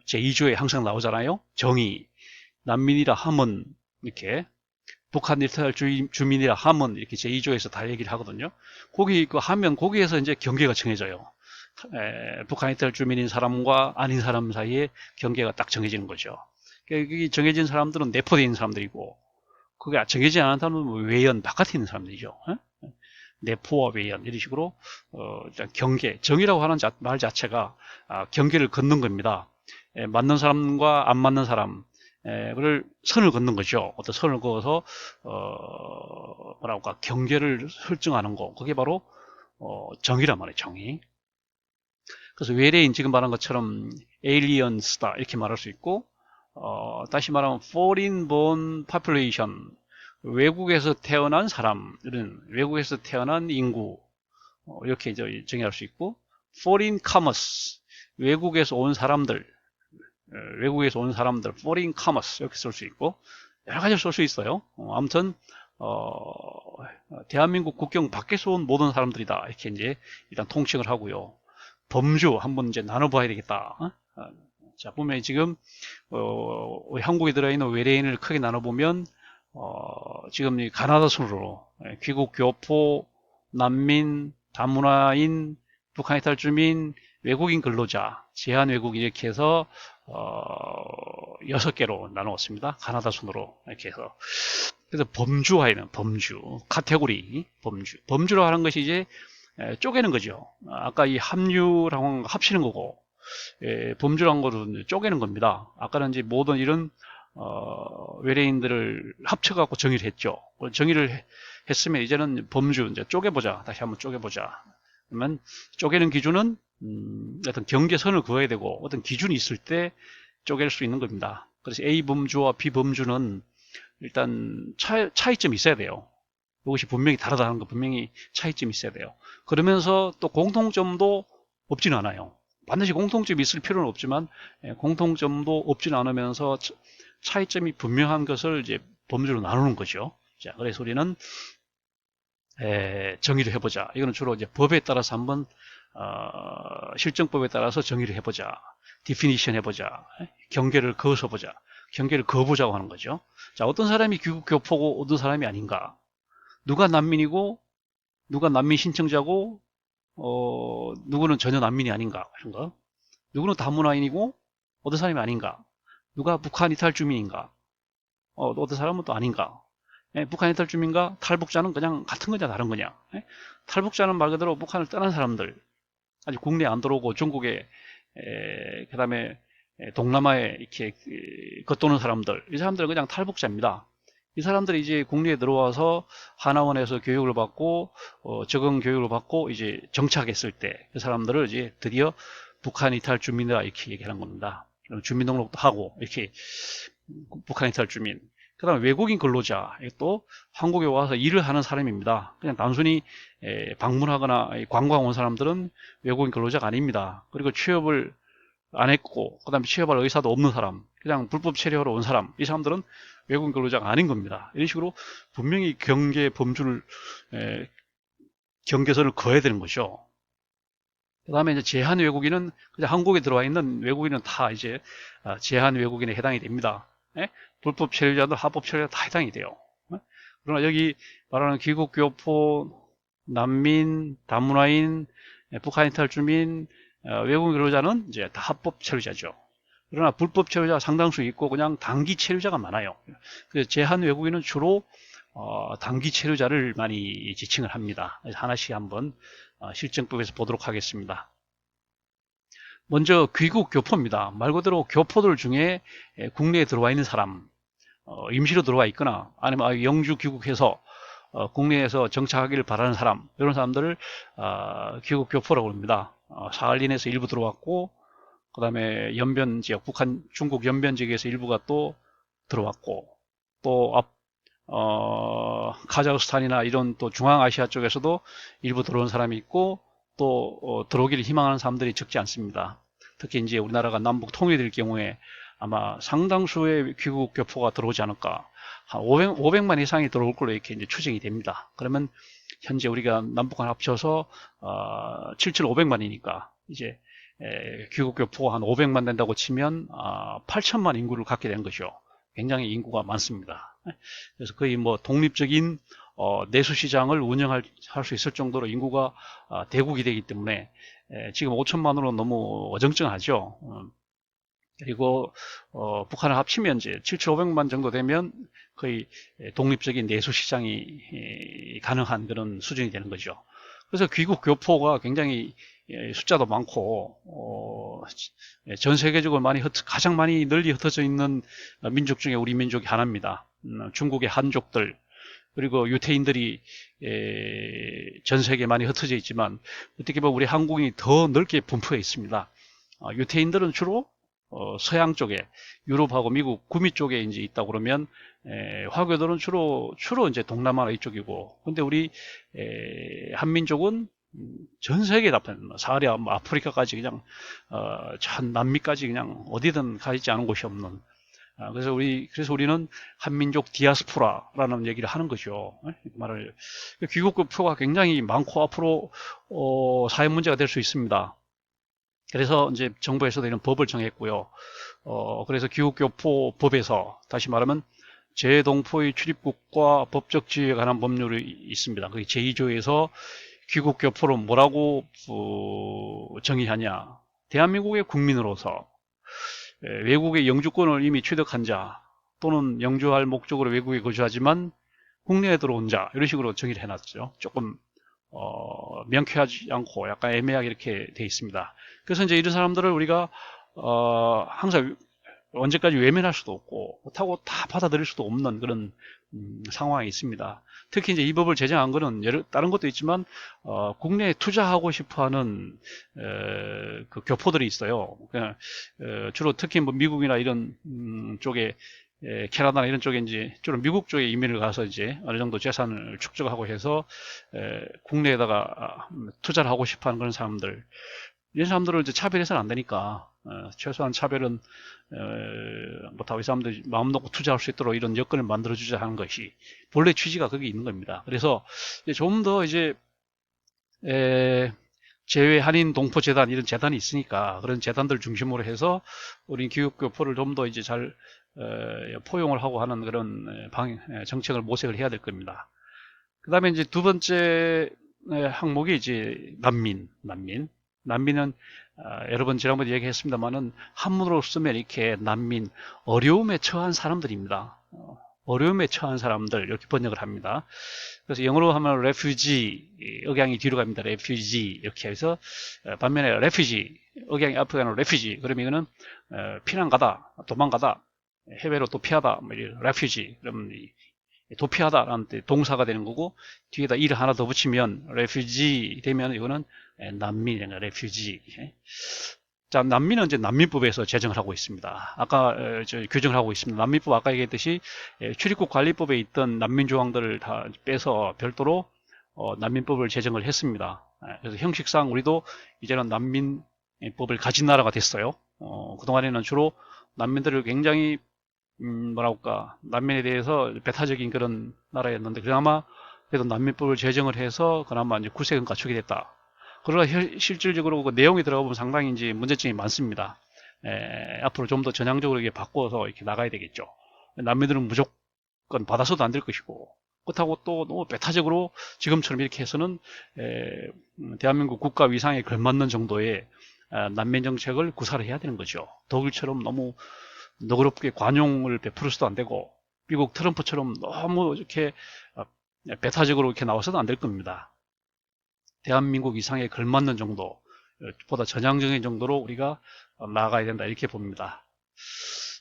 제2조에 항상 나오잖아요. 정의. 난민이라 함은 이렇게, 북한 일탈 주민이라 함은 이렇게 제2조에서 다 얘기를 하거든요. 거기 그 하면 거기에서 이제 경계가 정해져요. 북한 일탈 주민인 사람과 아닌 사람 사이에 경계가 딱 정해지는 거죠. 여기 정해진 사람들은 내포되어 있는 사람들이고, 그게 정해지지 않은 사람은 외연 바깥에 있는 사람들이죠. 내포와 외연 이런 식으로 경계, 정의라고 하는 말 자체가 경계를 걷는 겁니다. 맞는 사람과 안 맞는 사람, 를 선을 걷는 거죠. 어떤 선을 그어서 뭐랄까 경계를 설정하는 거, 그게 바로 정의란 말이에요. 정의. 그래서 외래인, 지금 말한 것처럼 aliens다 이렇게 말할 수 있고, 다시 말하면 foreign born population, 외국에서 태어난 사람들은, 외국에서 태어난 인구, 이렇게 정의할 수 있고, foreign comers, 외국에서 온 사람들, foreign comers 이렇게 쓸 수 있고, 여러 가지로 쓸 수 있어요. 아무튼 대한민국 국경 밖에서 온 모든 사람들이다 이렇게 이제 일단 통칭을 하고요. 범주 한번 이제 나눠봐야 되겠다. 자, 보면 지금 한국에 들어있는 외래인을 크게 나눠보면 지금 이 가나다 순으로 귀국 교포, 난민, 다문화인, 북한 이탈 주민, 외국인 근로자, 제한 외국인 이렇게 해서 6개로 나누었습니다. 가나다 순으로 이렇게 해서. 그래서 범주화에는 범주, 카테고리, 범주로 하는 것이 이제 쪼개는 거죠. 아까 이 합류랑 합치는 거고, 범주라는 거는 쪼개는 겁니다. 아까는 이제 모든 이런 외래인들을 합쳐갖고 정의를 했죠. 정의를 했으면 이제는 범주 이제 쪼개보자. 다시 한번 쪼개보자. 그러면 쪼개는 기준은 어떤 경계선을 그어야 되고 어떤 기준이 있을 때 쪼갤 수 있는 겁니다. 그래서 A 범주와 B 범주는 일단 차이점이 있어야 돼요. 이것이 분명히 다르다는 거, 분명히 차이점이 있어야 돼요. 그러면서 또 공통점도 없지는 않아요. 반드시 공통점이 있을 필요는 없지만 공통점도 없지는 않으면서 차이점이 분명한 것을 이제 범주로 나누는 거죠. 자, 그래서 우리는 정의를 해보자. 이거는 주로 이제 법에 따라서 한번 실정법에 따라서 정의를 해보자. 디피니션 해보자. 경계를 그어서 보자. 경계를 그어보자고 하는 거죠. 자, 어떤 사람이 귀국 교포고 어떤 사람이 아닌가. 누가 난민이고 누가 난민 신청자고 누구는 전혀 난민이 아닌가, 이런 거. 누구는 다문화인이고, 어떤 사람이 아닌가. 누가 북한 이탈 주민인가. 어떤 사람은 또 아닌가. 예, 북한 이탈 주민과 탈북자는 그냥 같은 거냐, 다른 거냐. 예? 탈북자는 말 그대로 북한을 떠난 사람들. 아직 국내에 안 들어오고 중국에, 그 다음에 동남아에 이렇게 겉도는 사람들. 이 사람들은 그냥 탈북자입니다. 이 사람들이 이제 국내에 들어와서 하나원에서 교육을 받고 적응 교육을 받고 이제 정착했을 때 그 사람들을 이제 드디어 북한 이탈 주민이라 이렇게 얘기하는 겁니다. 주민등록도 하고 이렇게 북한 이탈 주민. 그 다음에 외국인 근로자. 또 한국에 와서 일을 하는 사람입니다. 그냥 단순히 방문하거나 관광 온 사람들은 외국인 근로자가 아닙니다. 그리고 취업을 안 했고, 그 다음에 취업할 의사도 없는 사람, 그냥 불법 체류하러 온 사람, 이 사람들은 외국인 근로자가 아닌 겁니다. 이런 식으로 분명히 경계 범주를, 경계선을 그어야 되는 거죠. 그 다음에 이제 제한 외국인은 그냥 한국에 들어와 있는 외국인은 다 이제 제한 외국인에 해당이 됩니다. 예? 불법 체류자들, 합법 체류자 다 해당이 돼요. 예? 그러나 여기 말하는 귀국 교포, 난민, 다문화인, 북한 이탈 주민, 외국인 근로자는 이제 다 합법 체류자죠. 그러나 불법 체류자가 상당수 있고 그냥 단기 체류자가 많아요. 그래서 제한 외국인은 주로 단기 체류자를 많이 지칭을 합니다. 하나씩 한번 실정법에서 보도록 하겠습니다. 먼저 귀국 교포입니다. 말 그대로 교포들 중에 국내에 들어와 있는 사람, 임시로 들어와 있거나 아니면 영주 귀국해서 국내에서 정착하기를 바라는 사람, 이런 사람들을 귀국 교포라고 합니다. 사할린에서 일부 들어왔고, 그 다음에 연변 지역, 북한, 중국 연변 지역에서 일부가 또 들어왔고, 또 카자흐스탄이나 이런 또 중앙아시아 쪽에서도 일부 들어온 사람이 있고, 또 들어오기를 희망하는 사람들이 적지 않습니다. 특히 이제 우리나라가 남북 통일될 경우에 아마 상당수의 귀국 교포가 들어오지 않을까. 한 500만 이상이 들어올 걸로 이렇게 이제 추정이 됩니다. 그러면 현재 우리가 남북한 합쳐서 7,500만이니까 이제 귀국 교포가 한 500만 된다고 치면 8천만 인구를 갖게 되는 거죠. 굉장히 인구가 많습니다. 그래서 거의 뭐 독립적인 내수시장을 운영할 수 있을 정도로 인구가 대국이 되기 때문에 지금 5천만으로 너무 어정쩡하죠. 그리고 북한을 합치면 이제 7,500만 정도 되면 거의 독립적인 내수시장이 가능한 그런 수준이 되는 거죠. 그래서 귀국 교포가 굉장히 숫자도 많고 전 세계적으로 가장 많이 널리 흩어져 있는 민족 중에 우리 민족이 하나입니다. 중국의 한족들 그리고 유태인들이 전 세계에 많이 흩어져 있지만 어떻게 보면 우리 한국이 더 넓게 분포해 있습니다. 유태인들은 주로 서양 쪽에 유럽하고 미국 구미 쪽에 이제 있다고 그러면 화교들은 주로 이제 동남아 이쪽이고 근데 우리 한민족은 전 세계에 다 사하라 아프리카까지 그냥 전 남미까지 그냥 어디든 가 있지 않은 곳이 없는 그래서 우리는 한민족 디아스포라라는 얘기를 하는 거죠. 말을 귀국교포가 굉장히 많고 앞으로 사회 문제가 될 수 있습니다. 그래서 이제 정부에서도 이런 법을 정했고요. 그래서 귀국교포 법에서 다시 말하면 재동포의 출입국과 법적 지위에 관한 법률이 있습니다. 그게 제2조에서 귀국교포를 뭐라고 정의하냐. 대한민국의 국민으로서 외국의 영주권을 이미 취득한 자 또는 영주할 목적으로 외국에 거주하지만 국내에 들어온 자 이런 식으로 정의를 해놨죠. 조금 명쾌하지 않고 약간 애매하게 이렇게 돼 있습니다. 그래서 이제 이런 사람들을 우리가 항상 언제까지 외면할 수도 없고 그렇다고 다 받아들일 수도 없는 그런 상황이 있습니다. 특히 이제 이 법을 제정한 거는 다른 것도 있지만 국내에 투자하고 싶어하는 그 교포들이 있어요. 그냥, 주로 특히 뭐 미국이나 이런 쪽에 캐나다나 이런 쪽에 이제 주로 미국 쪽에 이민을 가서 이제 어느 정도 재산을 축적하고 해서 국내에다가 투자를 하고 싶어하는 그런 사람들 이런 사람들을 이제 차별해서는 안 되니까 최소한 차별은 못하고 이 사람들이 마음 놓고 투자할 수 있도록 이런 여건을 만들어주자 하는 것이 본래 취지가 거기 있는 겁니다. 그래서 좀 더 이제 제외 한인 동포 재단 이런 재단이 있으니까 그런 재단들 중심으로 해서 우리 교육교포를 좀 더 이제 잘 포용을 하고 하는 그런 정책을 모색을 해야 될 겁니다. 그 다음에 이제 두 번째 항목이 이제 난민은 여러 번 지난번에 얘기했습니다만은 한문으로 쓰면 이렇게 난민, 어려움에 처한 사람들입니다. 어려움에 처한 사람들 이렇게 번역을 합니다. 그래서 영어로 하면 refugee, 억양이 뒤로 갑니다. refugee 이렇게 해서 반면에 refugee, 억양이 앞으로 가는 refugee 그러면 이거는 피난가다, 도망가다, 해외로 도피하다, 뭐 refugee 그러면 도피하다라는 동사가 되는 거고 뒤에다 이를 하나 더 붙이면 refugee 되면 이거는 난민이나 refugee. 자, 난민은 이제 난민법에서 제정을 하고 있습니다. 아까 규정을 하고 있습니다. 난민법 아까 얘기했듯이 출입국 관리법에 있던 난민 조항들을 다 빼서 별도로 난민법을 제정을 했습니다. 그래서 형식상 우리도 이제는 난민법을 가진 나라가 됐어요. 그동안에는 주로 난민들을 굉장히 뭐랄까 난민에 대해서 배타적인 그런 나라였는데 그나마 그래도 난민법을 제정을 해서 그나마 이제 구색은 갖추게 됐다. 그러나 실질적으로 그 내용이 들어가 보면 상당히 이제 문제점이 많습니다. 앞으로 좀 더 전향적으로 이게 바꿔서 이렇게 나가야 되겠죠. 난민들은 무조건 받아서도 안 될 것이고 그렇다고 또 너무 배타적으로 지금처럼 이렇게 해서는 대한민국 국가 위상에 걸맞는 정도의 난민 정책을 구사를 해야 되는 거죠. 독일처럼 너무 너그럽게 관용을 베풀어서도 안 되고 미국 트럼프처럼 너무 이렇게 배타적으로 이렇게 나와서도 안 될 겁니다. 대한민국 이상에 걸맞는 정도 보다 전향적인 정도로 우리가 나아가야 된다 이렇게 봅니다.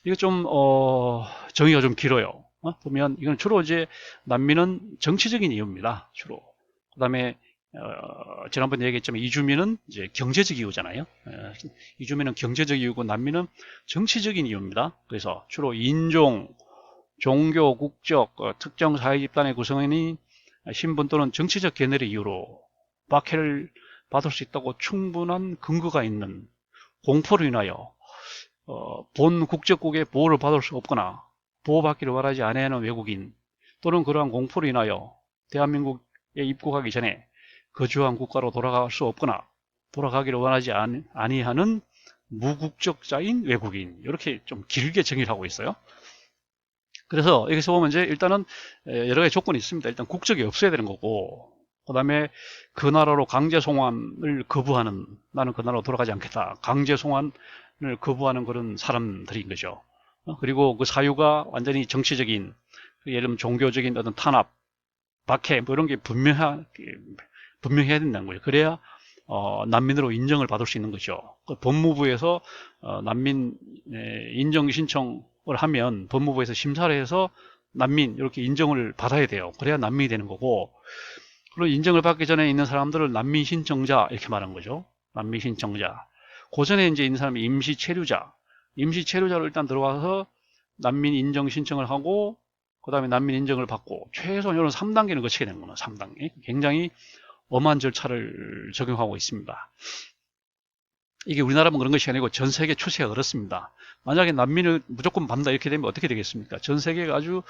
이거 좀 정의가 좀 길어요. 보면 이건 주로 이제 난민은 정치적인 이유입니다. 주로. 그 다음에 지난번에 얘기했지만 이주민은 이제 경제적 이유잖아요. 이주민은 경제적 이유고 난민은 정치적인 이유입니다. 그래서 주로 인종, 종교, 국적, 특정 사회 집단의 구성원이 신분 또는 정치적 견해의 이유로 박해를 받을 수 있다고 충분한 근거가 있는 공포로 인하여 본 국적국의 보호를 받을 수 없거나 보호받기를 원하지 않아하는 외국인 또는 그러한 공포로 인하여 대한민국에 입국하기 전에 거주한 국가로 돌아갈 수 없거나 돌아가기를 원하지 아니하는 무국적자인 외국인 이렇게 좀 길게 정의를 하고 있어요. 그래서 여기서 보면 이제 일단은 여러 가지 조건이 있습니다. 일단 국적이 없어야 되는 거고 그 다음에 그 나라로 강제 송환을 거부하는 나는 그 나라로 돌아가지 않겠다. 강제 송환을 거부하는 그런 사람들인 거죠. 그리고 그 사유가 완전히 정치적인 예를 들면 종교적인 어떤 탄압, 박해 뭐 이런 게 분명해야 된다는 거예요. 그래야 난민으로 인정을 받을 수 있는 거죠. 그 법무부에서 난민 인정 신청을 하면 법무부에서 심사를 해서 난민 이렇게 인정을 받아야 돼요. 그래야 난민이 되는 거고 물론 인정을 받기 전에 있는 사람들을 난민 신청자 이렇게 말한 거죠. 난민 신청자. 그 전에 이제 있는 사람이 임시 체류자. 임시 체류자로 일단 들어가서 난민 인정 신청을 하고 그 다음에 난민 인정을 받고 최소한 이런 3단계는 거치게 되는 거예요. 3단계. 굉장히 엄한 절차를 적용하고 있습니다. 이게 우리나라만 그런 것이 아니고 전 세계 추세가 그렇습니다. 만약에 난민을 무조건 받는다 이렇게 되면 어떻게 되겠습니까? 전 세계가 아주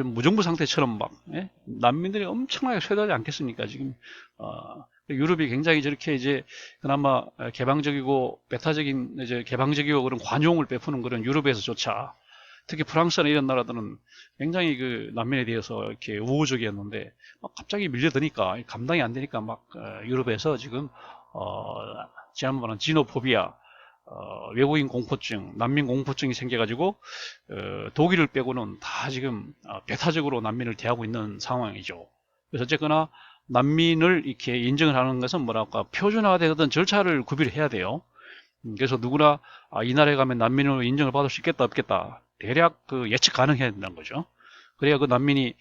무정부 상태처럼 막 난민들이 엄청나게 쇄도하지 않겠습니까? 지금 유럽이 굉장히 저렇게 이제 그나마 개방적이고 배타적인 이제 개방적이고 그런 관용을 베푸는 그런 유럽에서조차 특히 프랑스나 이런 나라들은 굉장히 그 난민에 대해서 이렇게 우호적이었는데 막 갑자기 밀려드니까 감당이 안 되니까 막 유럽에서 지금 지난번에 지노포비아 외국인 공포증, 난민 공포증이 생겨가지고 독일을 빼고는 다 지금 배타적으로 난민을 대하고 있는 상황이죠. 그래서 어쨌거나 난민을 이렇게 인정을 하는 것은 뭐랄까 표준화되던 절차를 구비를 해야 돼요. 그래서 누구나 이 나라에 가면 난민으로 인정을 받을 수 있겠다 없겠다 대략 그 예측 가능해야 된다는 거죠. 그래야 그 난민이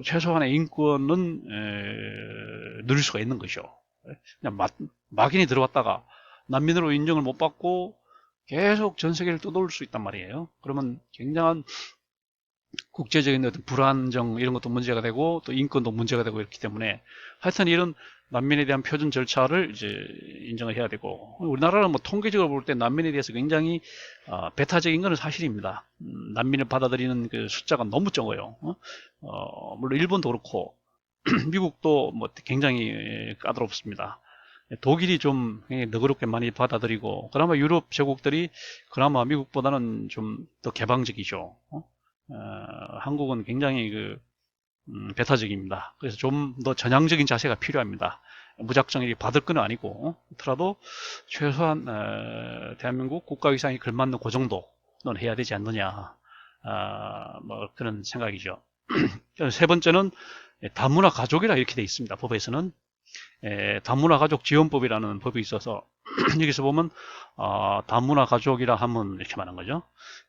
최소한의 인권은 누릴 수가 있는 것이죠. 그냥 막인이 들어왔다가 난민으로 인정을 못 받고 계속 전 세계를 떠돌 수 있단 말이에요. 그러면 굉장한 국제적인 어떤 불안정 이런 것도 문제가 되고 또 인권도 문제가 되고 이렇기 때문에 하여튼 이런 난민에 대한 표준 절차를 이제 인정을 해야 되고 우리나라는 뭐 통계적으로 볼 때 난민에 대해서 굉장히 배타적인 것은 사실입니다. 난민을 받아들이는 그 숫자가 너무 적어요. 물론 일본도 그렇고 미국도 뭐 굉장히 까다롭습니다. 독일이 좀 너그럽게 많이 받아들이고 그나마 유럽 제국들이 그나마 미국보다는 좀 더 개방적이죠. 한국은 굉장히 배타적입니다. 그래서 좀 더 전향적인 자세가 필요합니다. 무작정 이렇게 받을 건 아니고, 그렇더라도 최소한 대한민국 국가위상에 걸맞는 그 정도는 해야 되지 않느냐, 뭐 그런 생각이죠. 세 번째는 다문화 가족이라 이렇게 돼 있습니다. 법에서는 다문화 가족 지원법이라는 법이 있어서 여기서 보면 다문화 가족이라 하면 이렇게 말하는 거죠.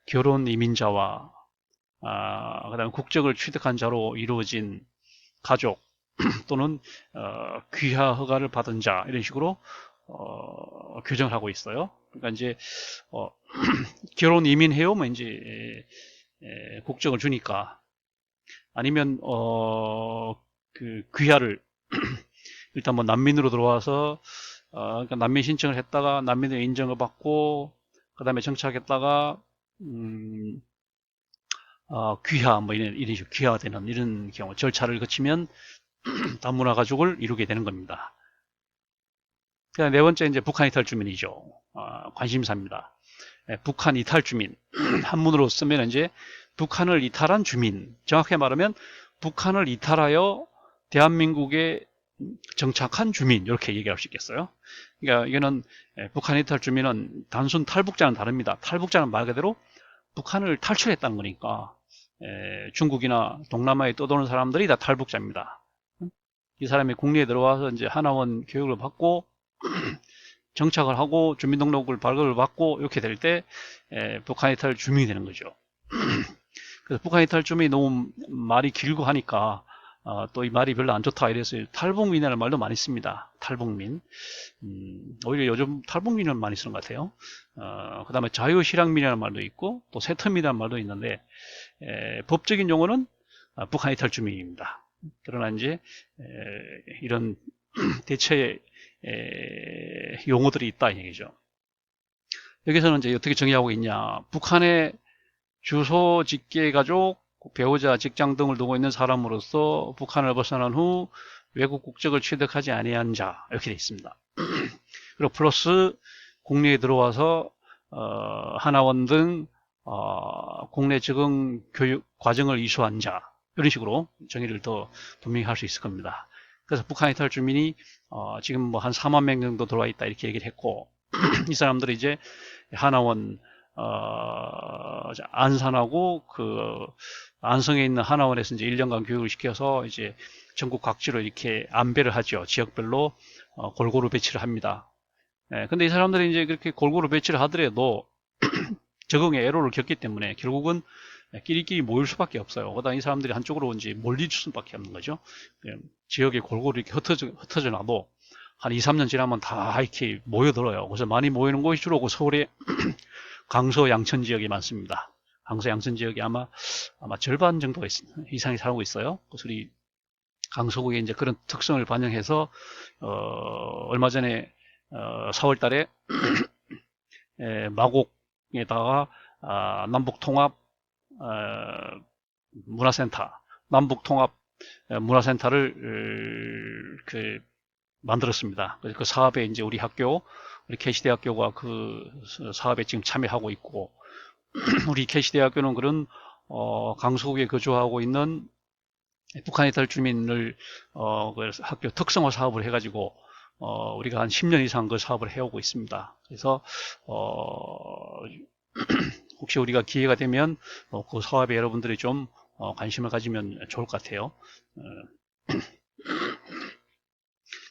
결혼 이민자와 그다음에 국적을 취득한 자로 이루어진 가족 또는 귀화 허가를 받은 자 이런 식으로 규정을 하고 있어요. 그러니까 이제 결혼 이민해요, 뭐 이제 국적을 주니까 아니면 그 귀화를 일단 뭐 난민으로 들어와서 그러니까 난민 신청을 했다가 난민의 인정을 받고 그 다음에 정착했다가 귀화 뭐 이런 식으로 귀화되는 이런 경우 절차를 거치면 다문화 가족을 이루게 되는 겁니다. 네 번째 이제 북한 이탈 주민이죠. 관심사입니다. 북한 이탈 주민 한문으로 쓰면 이제 북한을 이탈한 주민, 정확히 말하면 북한을 이탈하여 대한민국에 정착한 주민 이렇게 얘기할 수 있겠어요. 그러니까 이거는 북한 이탈 주민은 단순 탈북자는 다릅니다. 탈북자는 말 그대로 북한을 탈출했다는 거니까 중국이나 동남아에 떠도는 사람들이 다 탈북자입니다. 이 사람이 국내에 들어와서 이제 하나원 교육을 받고 정착을 하고 주민등록을 발급을 받고 이렇게 될 때 북한 이탈 주민이 되는 거죠. 그래서 북한 이탈 주민이 너무 말이 길고 하니까 또 이 말이 별로 안 좋다 이래서 탈북민이라는 말도 많이 씁니다. 탈북민. 오히려 요즘 탈북민을 많이 쓰는 것 같아요. 그 다음에 자유실향민이라는 말도 있고 또 세터민이라는 말도 있는데 법적인 용어는 북한 이탈 주민입니다. 그러나 이제 이런 대체 용어들이 있다 이 얘기죠. 여기서는 이제 어떻게 정의하고 있냐? 북한의 주소, 직계, 가족, 배우자, 직장 등을 두고 있는 사람으로서 북한을 벗어난 후 외국 국적을 취득하지 아니한 자 이렇게 되어 있습니다. 그리고 플러스 국내에 들어와서 하나원 등 국내 적응 교육 과정을 이수한 자 이런 식으로 정의를 더 분명히 할 수 있을 겁니다. 그래서 북한 이탈 주민이 지금 뭐 한 4만 명 정도 들어와 있다 이렇게 얘기를 했고 이 사람들이 이제 하나원 안산하고 그 안성에 있는 하나원에서 이제 1년간 교육을 시켜서 이제 전국 각지로 이렇게 안배를 하죠. 지역별로 골고루 배치를 합니다. 근데 이 사람들이 이제 그렇게 골고루 배치를 하더라도 적응에 애로를 겪기 때문에 결국은 끼리끼리 모일 수밖에 없어요. 그러다 이 사람들이 한쪽으로 이제 몰릴 수밖에 없는 거죠. 지역에 골고루 이렇게 흩어져 놔도 한 2, 3년 지나면 다 이렇게 모여들어요. 그래서 많이 모이는 곳이 주로 그 서울의 강서 양천 지역이 많습니다. 강서 양천 지역이 아마 절반 정도 이상이 살고 있어요. 그래서 우리 강서구에 이제 그런 특성을 반영해서 얼마 전에 4월 달에 마곡에다가 남북통합 문화센터, 남북통합 문화센터를 만들었습니다. 그 사업에 이제 우리 학교, 우리 KC대학교가 그 사업에 지금 참여하고 있고, 우리 KC대학교는 그런 강서구에 거주하고 있는 북한 이탈 주민을 그 학교 특성화 사업을 해가지고 우리가 한 10년 이상 그 사업을 해오고 있습니다. 그래서 혹시 우리가 기회가 되면 그 사업에 여러분들이 좀 관심을 가지면 좋을 것 같아요.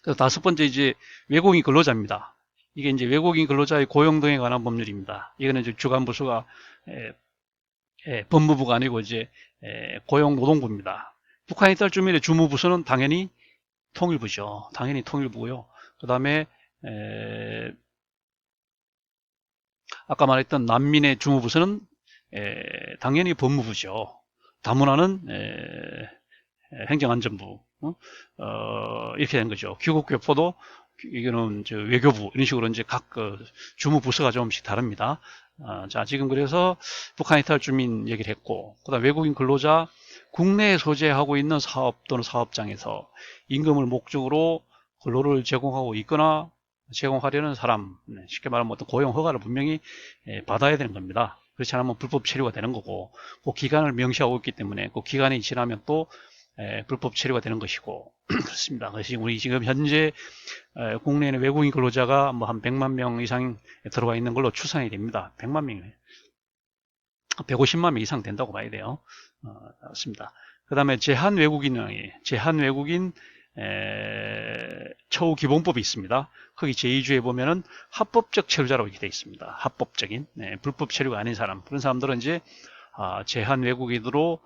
그래서 다섯 번째 이제 외국인 근로자입니다. 이게 이제 외국인 근로자의 고용 등에 관한 법률입니다. 이거는 이제 주관부서가 법무부가 아니고 이제 고용노동부입니다. 북한 이탈 주민의 주무부서는 당연히 통일부죠. 당연히 통일부고요. 그 다음에 아까 말했던 난민의 주무부서는 당연히 법무부죠. 다문화는 행정안전부 이렇게 된 거죠. 귀국교포도 이거는 외교부 이런 식으로 이제 각 주무부서가 조금씩 다릅니다. 자 지금 그래서 북한 이탈 주민 얘기를 했고 그다음 외국인 근로자 국내에 소재하고 있는 사업 또는 사업장에서 임금을 목적으로 근로를 제공하고 있거나 제공하려는 사람 쉽게 말하면 어떤 고용 허가를 분명히 받아야 되는 겁니다. 그렇지 않으면 불법 체류가 되는 거고 그 기간을 명시하고 있기 때문에 그 기간이 지나면 또 불법 체류가 되는 것이고 그렇습니다. 그래서 우리 지금 현재 국내에는 외국인 근로자가 뭐 한 100만 명 이상 들어와 있는 걸로 추산이 됩니다. 100만 명, 150만 명 이상 된다고 봐야 돼요. 그렇습니다. 그 다음에 제한 외국인 처우 기본법이 있습니다. 거기 제2조에 보면은 합법적 체류자라고 이렇게 되어 있습니다. 합법적인, 불법 체류가 아닌 사람. 그런 사람들은 이제 제한 외국인으로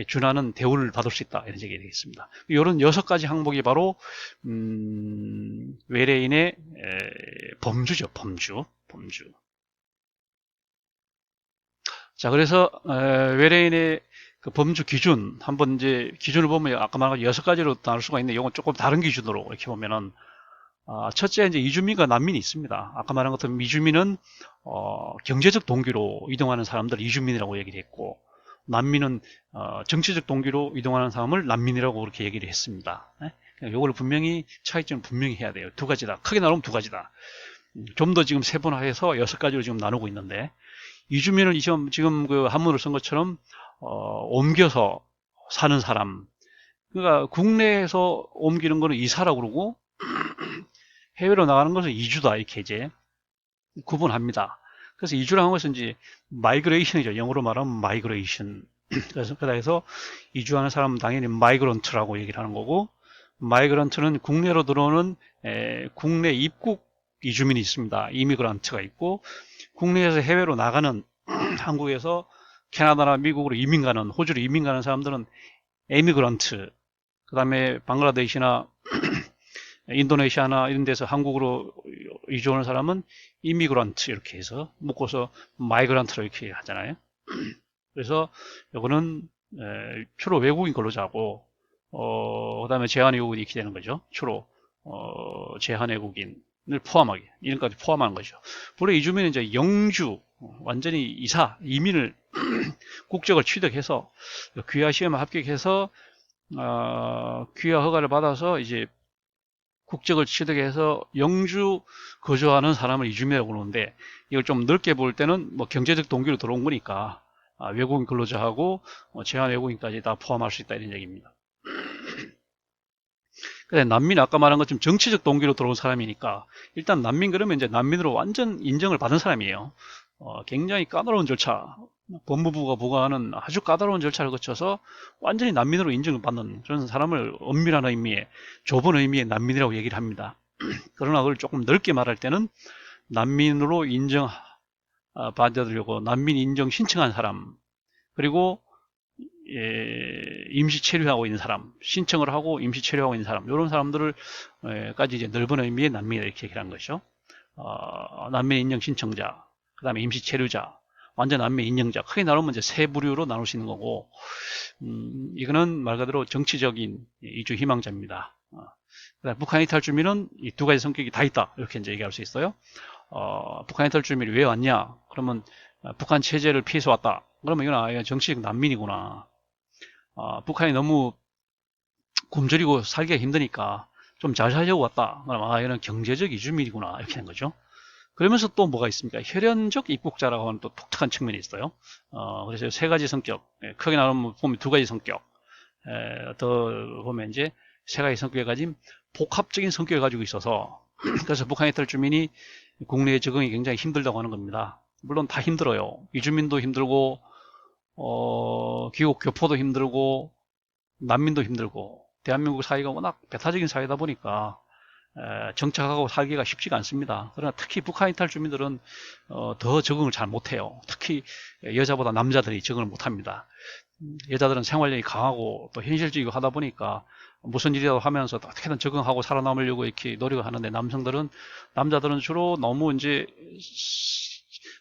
준하는 대우를 받을 수 있다, 이런 얘기가 되겠습니다. 이런 6가지 항목이 바로 외래인의 범주죠. 범주. 자, 그래서 외래인의 그 범주 기준, 한번 이제 기준을 보면 아까 말한 6가지로 나눌 수가 있는데 이건 조금 다른 기준으로 이렇게 보면은 첫째, 이제 이주민과 난민이 있습니다. 아까 말한 것처럼 미주민은 경제적 동기로 이동하는 사람들 이주민이라고 얘기를 했고, 난민은 정치적 동기로 이동하는 사람을 난민이라고 그렇게 얘기를 했습니다. 이걸 분명히 차이점을 분명히 해야 돼요. 2가지다. 크게 나누면 2가지다. 좀 더 지금 세분화해서 6가지로 지금 나누고 있는데, 이주민을 지금 그 한문을 쓴 것처럼 옮겨서 사는 사람, 그러니까 국내에서 옮기는 거는 이사라고 그러고 해외로 나가는 것은 이주다, 이렇게 이제 구분합니다. 그래서 이주라는 것은 이제 마이그레이션이죠. 영어로 말하면 마이그레이션. 그래서 이주하는 사람은 당연히 마이그런트라고 얘기를 하는 거고, 마이그런트는 국내로 들어오는 국내 입국 이주민이 있습니다. 이미그란트가 있고, 국내에서 해외로 나가는 한국에서 캐나다나 미국으로 이민 가는, 호주로 이민 가는 사람들은 에미그란트, 그 다음에 방글라데시나 인도네시아나 이런 데서 한국으로 이주하는 사람은 이미그란트 이렇게 해서 묶어서 마이그란트로 이렇게 하잖아요. 그래서 이거는 주로 외국인 근로자고 그 다음에 제한 외국인이 이렇게 되는 거죠. 주로 제한 외국인을 포함하게, 이런까지 포함하는 거죠. 원래 이주민은 이제 영주, 완전히 이민을 국적을 취득해서 귀화 시험에 합격해서 귀화 허가를 받아서 이제 국적을 취득해서 영주 거주하는 사람을 이주민이라고 그러는데, 이걸 좀 넓게 볼 때는 뭐 경제적 동기로 들어온 거니까 외국인 근로자하고 제한 외국인까지 다 포함할 수 있다, 이런 얘기입니다. 근데 난민, 아까 말한 것처럼 정치적 동기로 들어온 사람이니까 일단 난민 그러면 이제 난민으로 완전 인정을 받은 사람이에요. 굉장히 까다로운 절차, 법무부가 부과하는 아주 까다로운 절차를 거쳐서 완전히 난민으로 인정을 받는 그런 사람을 엄밀한 의미의, 좁은 의미의 난민이라고 얘기를 합니다. 그러나 그걸 조금 넓게 말할 때는 난민으로 인정 받아들려고 난민 인정 신청한 사람, 그리고 임시 체류하고 있는 사람, 신청을 하고 임시 체류하고 있는 사람, 이런 사람들을 까지 이제 넓은 의미의 난민이라 이렇게 얘기를 한 것이죠. 난민 인정 신청자, 그 다음에 임시 체류자, 완전 난민 인정자, 크게 나누면 이제 세 부류로 나눌 수 있는 거고, 이거는 말 그대로 정치적인 이주 희망자입니다. 북한 이탈 주민은 이 2가지 성격이 다 있다, 이렇게 이제 얘기할 수 있어요. 북한 이탈 주민이 왜 왔냐? 그러면 북한 체제를 피해서 왔다. 그러면 이건 정치적 난민이구나. 북한이 너무 굶주리고 살기가 힘드니까 좀 잘 살려고 왔다. 그럼 이건 경제적 이주민이구나, 이렇게 하는 거죠. 그러면서 또 뭐가 있습니까? 혈연적 입국자라고 하는 또 독특한 측면이 있어요. 그래서 3가지 성격, 크게 나누면 보면 2가지 성격, 더 보면 이제 3가지 성격을 가진 복합적인 성격을 가지고 있어서, 그래서 북한 이탈 주민이 국내에 적응이 굉장히 힘들다고 하는 겁니다. 물론 다 힘들어요. 이주민도 힘들고, 귀국 교포도 힘들고, 난민도 힘들고, 대한민국 사회가 워낙 배타적인 사회다 보니까 정착하고 살기가 쉽지가 않습니다. 그러나 특히 북한 이탈 주민들은 더 적응을 잘 못해요. 특히 여자보다 남자들이 적응을 못합니다. 여자들은 생활력이 강하고 또 현실적이고 하다 보니까 무슨 일이라도 하면서 어떻게든 적응하고 살아남으려고 이렇게 노력을 하는데, 남자들은 주로 너무 이제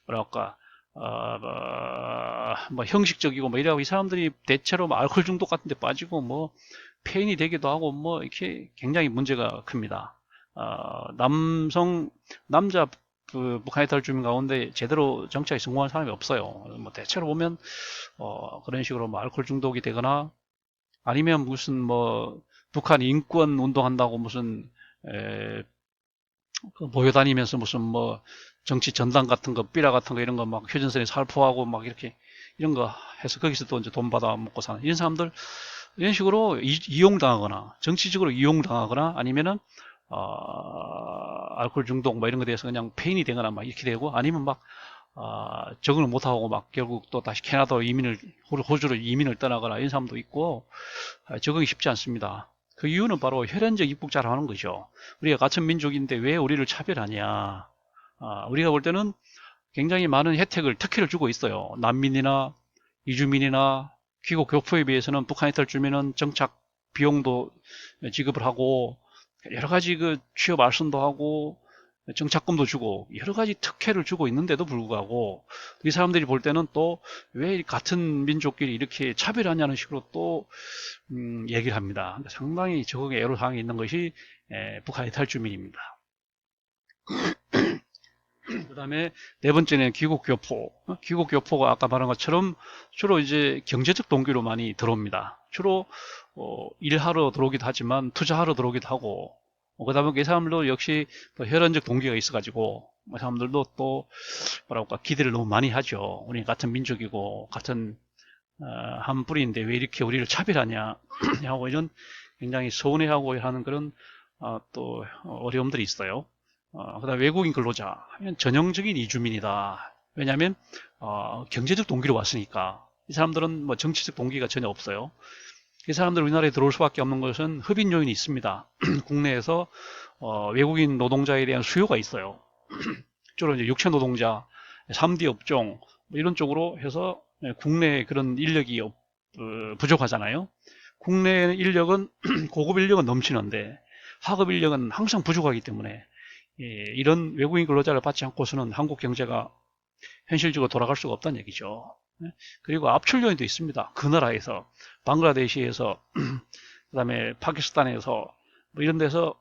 뭐랄까 뭐 형식적이고 뭐 이래고, 이 사람들이 대체로 뭐 알코올 중독 같은 데 빠지고 뭐 폐인이 되기도 하고 뭐 이렇게 굉장히 문제가 큽니다. 남자 북한 이탈 주민 가운데 제대로 정착에 성공한 사람이 없어요. 뭐 대체로 보면 그런 식으로 뭐 알코올 중독이 되거나, 아니면 무슨 뭐 북한 인권 운동한다고 무슨 모여다니면서 무슨 뭐 정치 전당 같은 거, 삐라 같은 거 이런 거 막 휴전선에 살포하고 막 이렇게 이런 거 해서 거기서 또 이제 돈 받아 먹고 사는 이런 사람들 이런 식으로 이용당하거나 정치적으로 이용당하거나 아니면은 알코올 중독 뭐 이런 것에 대해서 그냥 폐인이 되거나 막 이렇게 되고 아니면 막 적응을 못하고 막 결국 또 다시 캐나다로 이민을 호주로 이민을 떠나거나 이런 사람도 있고 적응이 쉽지 않습니다. 그 이유는 바로 혈연적 입국자를 하는 거죠. 우리가 같은 민족인데 왜 우리를 차별하냐. 우리가 볼 때는 굉장히 많은 혜택을 특혜를 주고 있어요. 난민이나 이주민이나 귀국 교포에 비해서는 북한에 탈주민은 정착 비용도 지급을 하고 여러 가지 그 취업 알선도 하고 정착금도 주고 여러 가지 특혜를 주고 있는데도 불구하고 이 사람들이 볼 때는 또 왜 같은 민족끼리 이렇게 차별하냐는 식으로 또 얘기를 합니다. 상당히 적응의 애로사항이 있는 것이 북한의 탈주민입니다. 그 다음에 네 번째는 귀국교포. 귀국교포가 아까 말한 것처럼 주로 이제 경제적 동기로 많이 들어옵니다. 주로 일하러 들어오기도 하지만 투자하러 들어오기도 하고 그러다 보니까 이 사람들도 역시 또 혈연적 동기가 있어가지고 이 사람들도 또 뭐랄까 기대를 너무 많이 하죠. 우리 같은 민족이고 같은 한 뿌리인데 왜 이렇게 우리를 차별하냐 하고 이런 굉장히 서운해하고 하는 그런 또 어려움들이 있어요. 그다음 외국인 근로자 하면 전형적인 이주민이다. 왜냐하면 경제적 동기로 왔으니까 이 사람들은 뭐 정치적 동기가 전혀 없어요. 이 사람들 우리나라에 들어올 수밖에 없는 것은 흡인 요인이 있습니다. 국내에서 외국인 노동자에 대한 수요가 있어요. 주로 이제 육체 노동자, 3D 업종 뭐 이런 쪽으로 해서 국내에 그런 인력이 부족하잖아요. 국내 인력은 고급 인력은 넘치는데 하급 인력은 항상 부족하기 때문에 이런 외국인 근로자를 받지 않고서는 한국 경제가 현실적으로 돌아갈 수가 없다는 얘기죠. 그리고 압출 요인도 있습니다. 그 나라에서 방글라데시에서 그다음에 파키스탄에서 뭐 이런 데서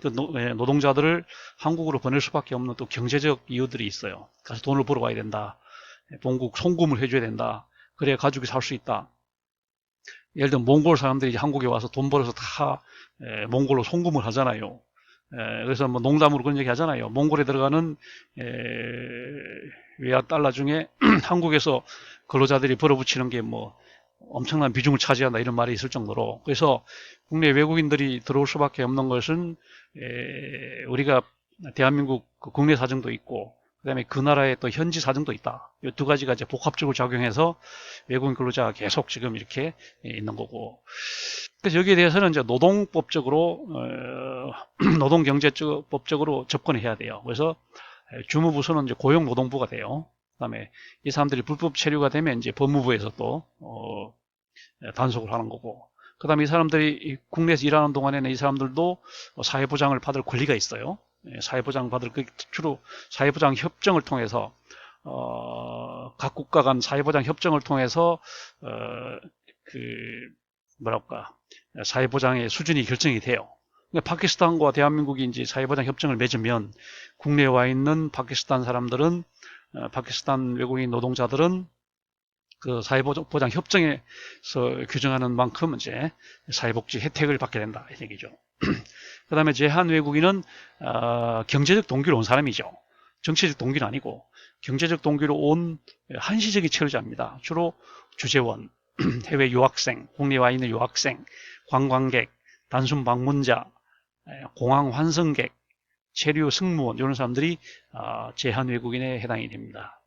그 노동자들을 한국으로 보낼 수밖에 없는 또 경제적 이유들이 있어요. 가서 돈을 벌어와야 된다. 본국 송금을 해줘야 된다. 그래야 가족이 살 수 있다. 예를 들면 몽골 사람들이 한국에 와서 돈 벌어서 다 몽골로 송금을 하잖아요. 그래서 뭐 농담으로 그런 얘기 하잖아요. 몽골에 들어가는 외화 달러 중에 한국에서 근로자들이 벌어붙이는 게 뭐 엄청난 비중을 차지한다 이런 말이 있을 정도로 그래서 국내 외국인들이 들어올 수밖에 없는 것은 우리가 대한민국 국내 사정도 있고 그다음에 그 나라의 또 현지 사정도 있다. 이 두 가지가 이제 복합적으로 작용해서 외국인 근로자가 계속 지금 이렇게 있는 거고. 그래서 여기에 대해서는 이제 노동법적으로 노동경제법적으로 접근해야 돼요. 그래서 주무부서는 이제 고용노동부가 돼요. 그다음에 이 사람들이 불법 체류가 되면 이제 법무부에서 또 단속을 하는 거고. 그다음에 이 사람들이 국내에서 일하는 동안에는 이 사람들도 사회보장을 받을 권리가 있어요. 사회보장 받을 주로 사회보장 협정을 통해서 각 국가 간 사회보장 협정을 통해서 그 뭐랄까 사회보장의 수준이 결정이 돼요. 그러니까 파키스탄과 대한민국이 이제 사회보장 협정을 맺으면 국내에 와 있는 파키스탄 사람들은 파키스탄 외국인 노동자들은 그 사회보장 협정에서 규정하는 만큼 이제 사회복지 혜택을 받게 된다 이 얘기죠. 그 다음에 제한 외국인은 경제적 동기로 온 사람이죠. 정치적 동기는 아니고 경제적 동기로 온 한시적인 체류자입니다. 주로 주재원, 해외 유학생, 국내에 와 있는 유학생, 관광객, 단순 방문자, 공항 환승객, 체류 승무원 이런 사람들이 제한 외국인에 해당이 됩니다.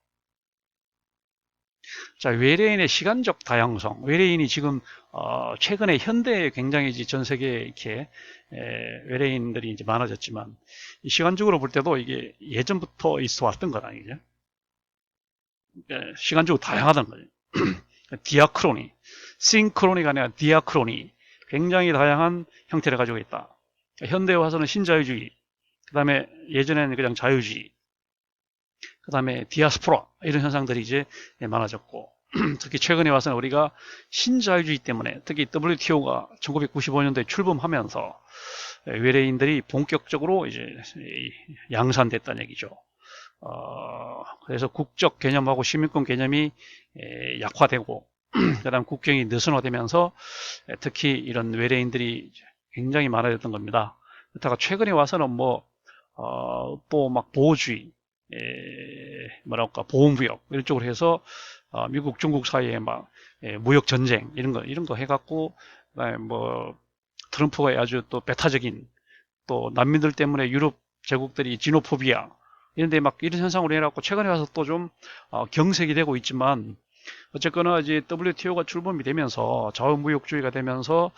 자, 외래인의 시간적 다양성. 외래인이 지금 최근에 현대에 굉장히 전 세계에 이렇게 외래인들이 이제 많아졌지만 시간적으로 볼 때도 이게 예전부터 있어 왔던 건 아니죠. 시간적으로 다양하다는 거죠. 디아크로니, 싱크로니가 아니라 디아크로니. 굉장히 다양한 형태를 가지고 있다. 현대에 와서는 신자유주의, 그 다음에 예전에는 그냥 자유주의, 그 다음에 디아스포라 이런 현상들이 이제 많아졌고 특히 최근에 와서는 우리가 신자유주의 때문에 특히 WTO가 1995년도에 출범하면서 외래인들이 본격적으로 이제 양산됐다는 얘기죠. 그래서 국적 개념하고 시민권 개념이 약화되고 그다음 국경이 느슨화되면서 특히 이런 외래인들이 굉장히 많아졌던 겁니다. 그렇다가 최근에 와서는 또 막 보호주의, 뭐랄까 보호무역 이런 쪽으로 해서 미국, 중국 사이에 막 무역 전쟁 이런 거 해갖고 뭐 트럼프가 아주 또 배타적인 또 난민들 때문에 유럽 제국들이 지노포비아 이런데 막 이런 현상으로 해갖고 최근에 와서 또 좀 경색이 되고 있지만 어쨌거나 이제 WTO가 출범이 되면서 자유무역주의가 되면서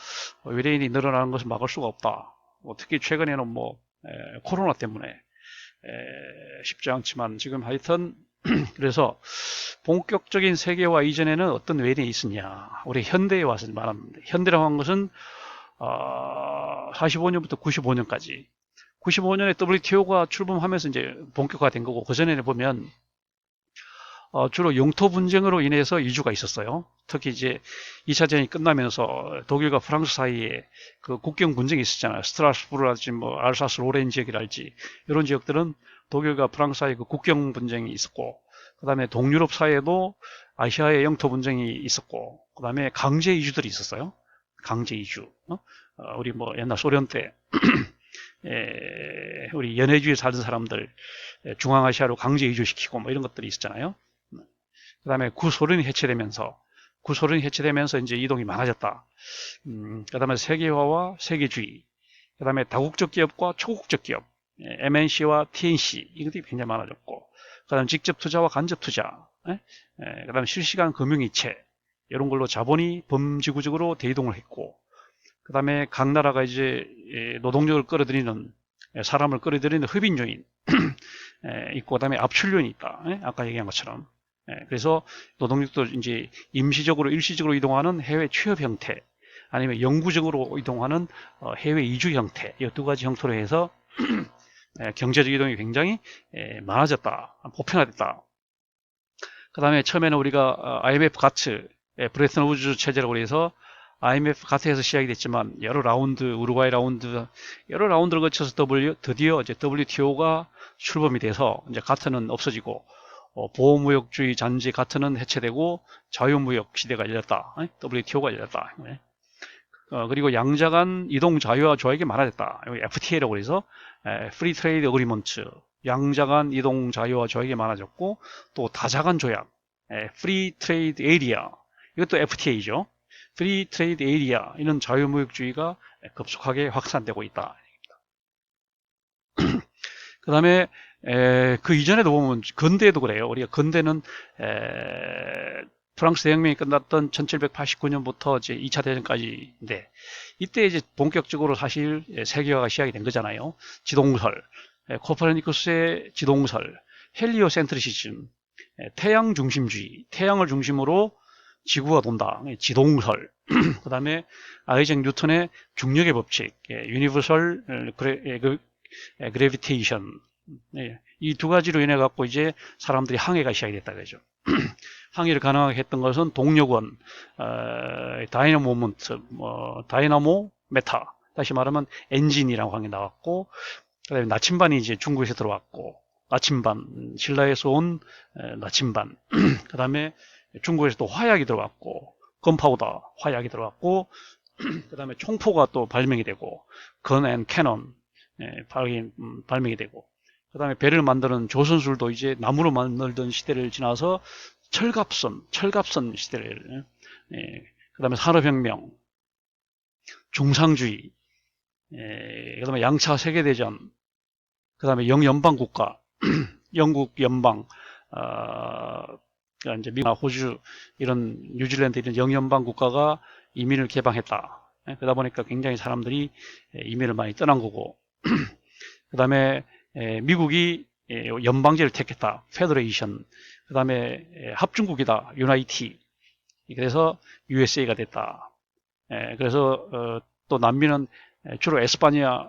외래인이 늘어나는 것을 막을 수가 없다. 특히 최근에는 뭐 코로나 때문에 쉽지 않지만 지금 하여튼 그래서 본격적인 세계화 이전에는 어떤 외래인이 있었냐. 우리 현대에 와서 말합니다. 현대라고 하는 것은 45년부터 95년까지 95년에 WTO가 출범하면서 이제 본격화된 거고 그 전에는 보면 주로 영토 분쟁으로 인해서 이주가 있었어요. 특히 이제 2차 대전이 끝나면서 독일과 프랑스 사이에 그 국경 분쟁이 있었잖아요. 스트라스부르랄지 뭐 알사스 로렌 지역이랄지 이런 지역들은 독일과 프랑스 사이에 그 국경 분쟁이 있었고 그 다음에 동유럽 사이에도 아시아의 영토 분쟁이 있었고 그 다음에 강제 이주들이 있었어요. 강제 이주. 우리 뭐 옛날 소련 때 우리 연해주에 살던 사람들 중앙아시아로 강제 이주시키고 뭐 이런 것들이 있었잖아요. 그 다음에 구소련이 해체되면서 이제 이동이 많아졌다. 그 다음에 세계화와 세계주의, 그 다음에 다국적 기업과 초국적 기업, MNC와 TNC 이것들이 굉장히 많아졌고, 그 다음에 직접 투자와 간접 투자, 그 다음에 실시간 금융이체 이런 걸로 자본이 범지구적으로 대이동을 했고, 그 다음에 각 나라가 이제 노동력을 끌어들이는 사람을 끌어들이는 흡인 요인 있고, 그 다음에 압출 요인이 있다. 아까 얘기한 것처럼. 그래서 노동력도 이제 임시적으로 일시적으로 이동하는 해외 취업 형태 아니면 영구적으로 이동하는 해외 이주 형태 이 두 가지 형태로 해서 경제적 이동이 굉장히 많아졌다. 보편화됐다. 그 다음에 처음에는 우리가 IMF 가츠 브레튼 우즈 체제라고 해서 IMF 가트에서 시작이 됐지만 여러 라운드, 우루과이 라운드, 여러 라운드를 거쳐서 드디어 이제 WTO가 출범이 돼서 이제 가트는 없어지고 보호무역주의 잔지 가트는 해체되고 자유무역 시대가 열렸다. WTO가 열렸다. 그리고 양자간 이동 자유화 조약이 많아졌다. 여기 FTA라고 해서 Free Trade Agreement, 양자간 이동 자유화 조약이 많아졌고 또 다자간 조약, Free Trade Area 이것도 FTA죠. Free Trade Area 이런 자유무역주의가 급속하게 확산되고 있다. 그 다음에 그 이전에도 보면 근대에도 그래요. 우리가 근대는 프랑스 대혁명이 끝났던 1789년부터 이제 2차 대전까지인데 이때 이제 본격적으로 사실 세계화가 시작이 된 거잖아요. 지동설, 코퍼니쿠스의 지동설, 헬리오센트리시즘, 태양 중심주의, 태양을 중심으로 지구가 돈다. 지동설. 그 다음에 아이작 뉴턴의 중력의 법칙, 유니버설 그래비테이션. 이 두 가지로 인해 갖고 이제 사람들이 항해가 시작이 됐다 그러죠. 항해를 가능하게 했던 것은 동력원, 다이나모 모먼트, 다이나모 메타. 다시 말하면 엔진이라고 한 게 나왔고, 그다음에 나침반이 이제 중국에서 들어왔고, 나침반, 신라에서 온 나침반. 그다음에 중국에서 또 화약이 들어왔고, 건파우더 화약이 들어왔고, 그다음에 총포가 또 발명이 되고, 건 앤 캐논 발명이 되고, 그 다음에 배를 만드는 조선술도 이제 나무로 만들던 시대를 지나서 철갑선 시대를, 그 다음에 산업혁명, 중상주의, 그 다음에 양차 세계대전, 그 다음에 영연방국가, 영국 연방, 그러니까 이제 미국이나 호주, 이런 뉴질랜드 이런 영연방 국가가 이민을 개방했다. 그러다 보니까 굉장히 사람들이 이민을 많이 떠난 거고, 그 다음에 미국이 연방제를 택했다. 페더레이션. 그 다음에 합중국이다. 유나이티. 그래서 USA가 됐다. 그래서 또 남미는 주로 에스파니아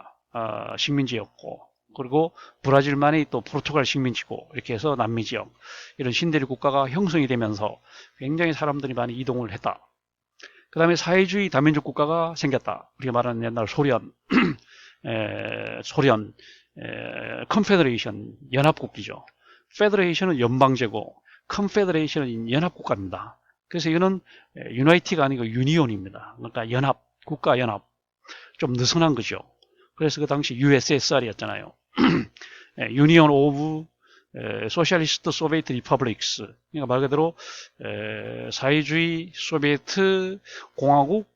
식민지였고, 그리고 브라질만이 또 포르투갈 식민지고, 이렇게 해서 남미 지역 이런 신대륙 국가가 형성이 되면서 굉장히 사람들이 많이 이동을 했다. 그 다음에 사회주의 다민족 국가가 생겼다. 우리가 말하는 옛날 소련, 컨페더레이션 연합국기죠. 페더레이션은 연방제고 컨페더레이션은 연합국가입니다. 그래서 이거는 유나이티가 아니고 유니온입니다. 그러니까 연합, 국가 연합. 좀 느슨한 거죠. 그래서 그 당시 USSR이었잖아요. 유니온 오브 소셜리스트 소비에트 리퍼블릭스, 그러니까 말 그대로 사회주의 소비에트 공화국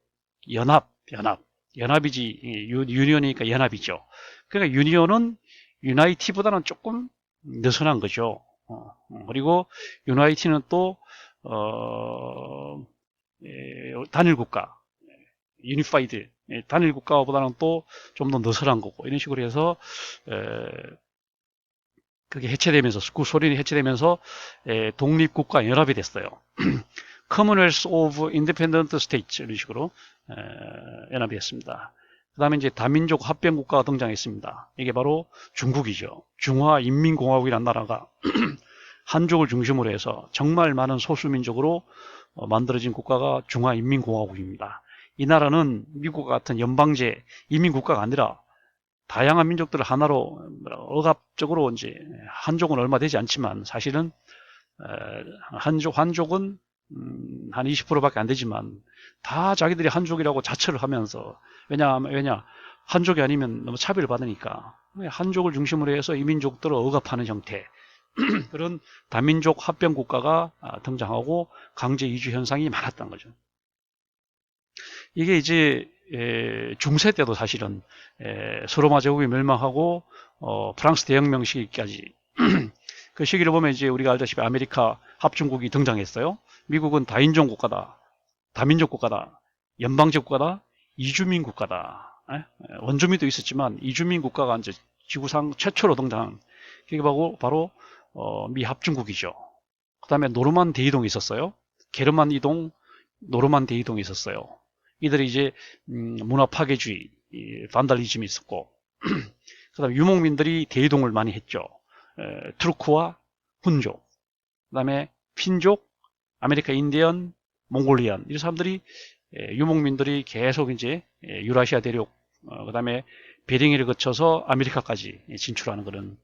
연합이지. 유니언이니까 연합이죠. 그러니까 유니언은 유나이티보다는 조금 느슨한 거죠. 그리고 유나이티는 또 단일 국가, 유니파이드, 단일 국가보다는 또 좀 더 느슨한 거고, 이런 식으로 해서 그게 해체되면서, 그 소련이 해체되면서 독립국가 연합이 됐어요. Commonwealth of Independent States, 이런 식으로 연합이 됐습니다. 그 다음에 이제 다민족 합병국가가 등장했습니다. 이게 바로 중국이죠. 중화인민공화국이라는 나라가 한족을 중심으로 해서 정말 많은 소수민족으로 만들어진 국가가 중화인민공화국입니다. 이 나라는 미국과 같은 연방제 이민국가가 아니라 다양한 민족들을 하나로 억압적으로 이제 한족은 얼마 되지 않지만 사실은 한족은 한 20%밖에 안 되지만 다 자기들이 한족이라고 자처를 하면서 왜냐 한족이 아니면 너무 차별을 받으니까 한족을 중심으로 해서 이민족들을 억압하는 형태 그런 다민족 합병 국가가 등장하고 강제 이주 현상이 많았던 거죠. 이게 이제 중세 때도 사실은 서로마 제국이 멸망하고 프랑스 대혁명 시기까지 그 시기를 보면 이제 우리가 알다시피 아메리카 합중국이 등장했어요. 미국은 다인종 국가다, 다민족 국가다, 연방제 국가다, 이주민 국가다. 원주민도 있었지만 이주민 국가가 이제 지구상 최초로 등장한 그게 바로 미 합중국이죠. 그 다음에 노르만 대이동이 있었어요. 게르만 이동, 노르만 대이동이 있었어요. 이들이 이제 문화 파괴주의, 반달리즘이 있었고, 그 다음에 유목민들이 대이동을 많이 했죠. 투르크와 훈족, 그 다음에 핀족, 아메리카 인디언, 몽골리안 이 사람들이 유목민들이 계속 이제 유라시아 대륙, 그 다음에 베링해를 거쳐서 아메리카까지 진출하는 그런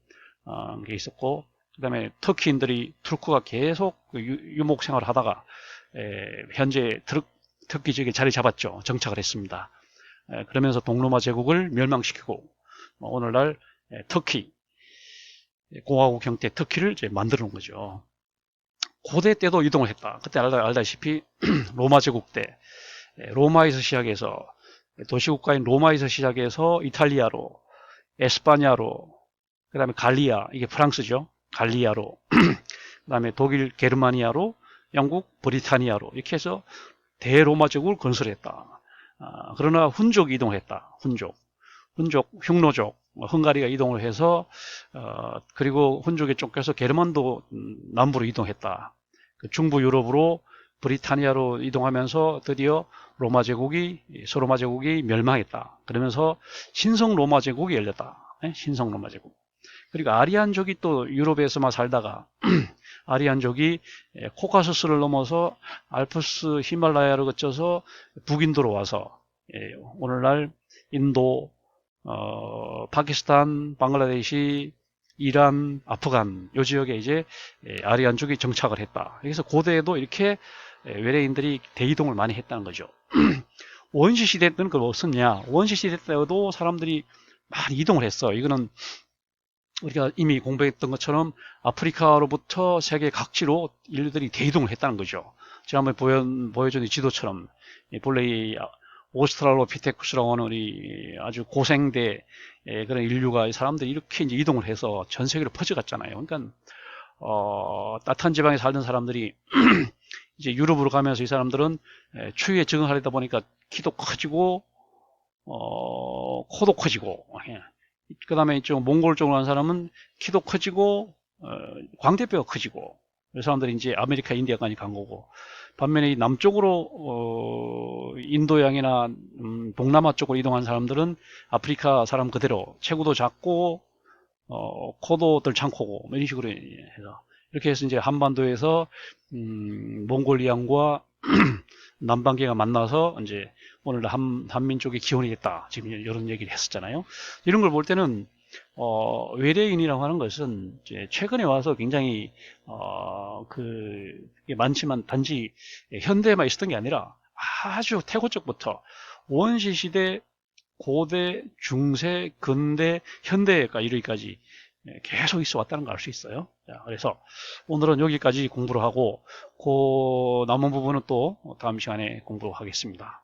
게 있었고, 그 다음에 터키인들이 투르크가 계속 유목 생활을 하다가 현재 터키 지역에 자리 잡았죠. 정착을 했습니다. 그러면서 동로마 제국을 멸망시키고 오늘날 터키 공화국 형태 터키를 이제 만들어 놓은 거죠. 고대 때도 이동을 했다. 그때 알다시피 로마 제국 때 로마에서 시작해서 도시국가인 로마에서 시작해서 이탈리아로, 에스파냐로, 그 다음에 갈리아, 이게 프랑스죠. 갈리아로, 그 다음에 독일 게르마니아로, 영국 브리타니아로 이렇게 해서 대로마 제국을 건설했다. 그러나 훈족이 이동했다. 훈족, 흉노족, 헝가리가 이동을 해서 그리고 훈족에 쫓겨서 게르만도 남부로 이동했다. 그 중부 유럽으로 브리타니아로 이동하면서 드디어 서로마 제국이 멸망했다. 그러면서 신성 로마 제국이 열렸다. 신성 로마 제국. 그리고 아리안족이 또 유럽에서만 살다가 아리안족이 코카소스를 넘어서 알프스 히말라야를 거쳐서 북인도로 와서 오늘날 인도, 파키스탄, 방글라데시, 이란, 아프간 요 지역에 이제 아리안족이 정착을 했다. 그래서 고대에도 이렇게 외래인들이 대이동을 많이 했다는 거죠. 원시 시대 때는 그걸 없었냐? 원시 시대 때도 사람들이 많이 이동을 했어. 이거는 우리가 이미 공부했던 것처럼 아프리카로부터 세계 각지로 인류들이 대이동을 했다는 거죠. 지난번에 보여준 지도처럼 본래 이 오스트랄로피테쿠스라고 하는 우리 아주 고생대 그런 인류가 사람들이 이렇게 이제 이동을 해서 전 세계로 퍼져갔잖아요. 그러니까 따뜻한 지방에 살던 사람들이 이제 유럽으로 가면서 이 사람들은 추위에 적응하려다 보니까 키도 커지고 코도 커지고 그 다음에 이쪽 몽골 쪽으로 간 사람은 키도 커지고 광대뼈가 커지고 이 사람들이 이제 아메리카 인디아까지 간 거고, 반면에 이 남쪽으로 인도양이나 동남아 쪽으로 이동한 사람들은 아프리카 사람 그대로 체구도 작고 코도 들창코고 이런 식으로 해서 이렇게 해서 이제 한반도에서 몽골리안과 남방계가 만나서 이제 오늘 한민족의 기원이 됐다. 지금 이런 얘기를 했었잖아요. 이런 걸 볼 때는 외래인이라고 하는 것은 이제 최근에 와서 굉장히 많지만 단지 현대에만 있었던 게 아니라 아주 태고적부터 원시 시대, 고대, 중세, 근대, 현대가 이르기까지 계속 있어 왔다는 걸 알 수 있어요. 자, 그래서 오늘은 여기까지 공부를 하고 그 남은 부분은 또 다음 시간에 공부하겠습니다.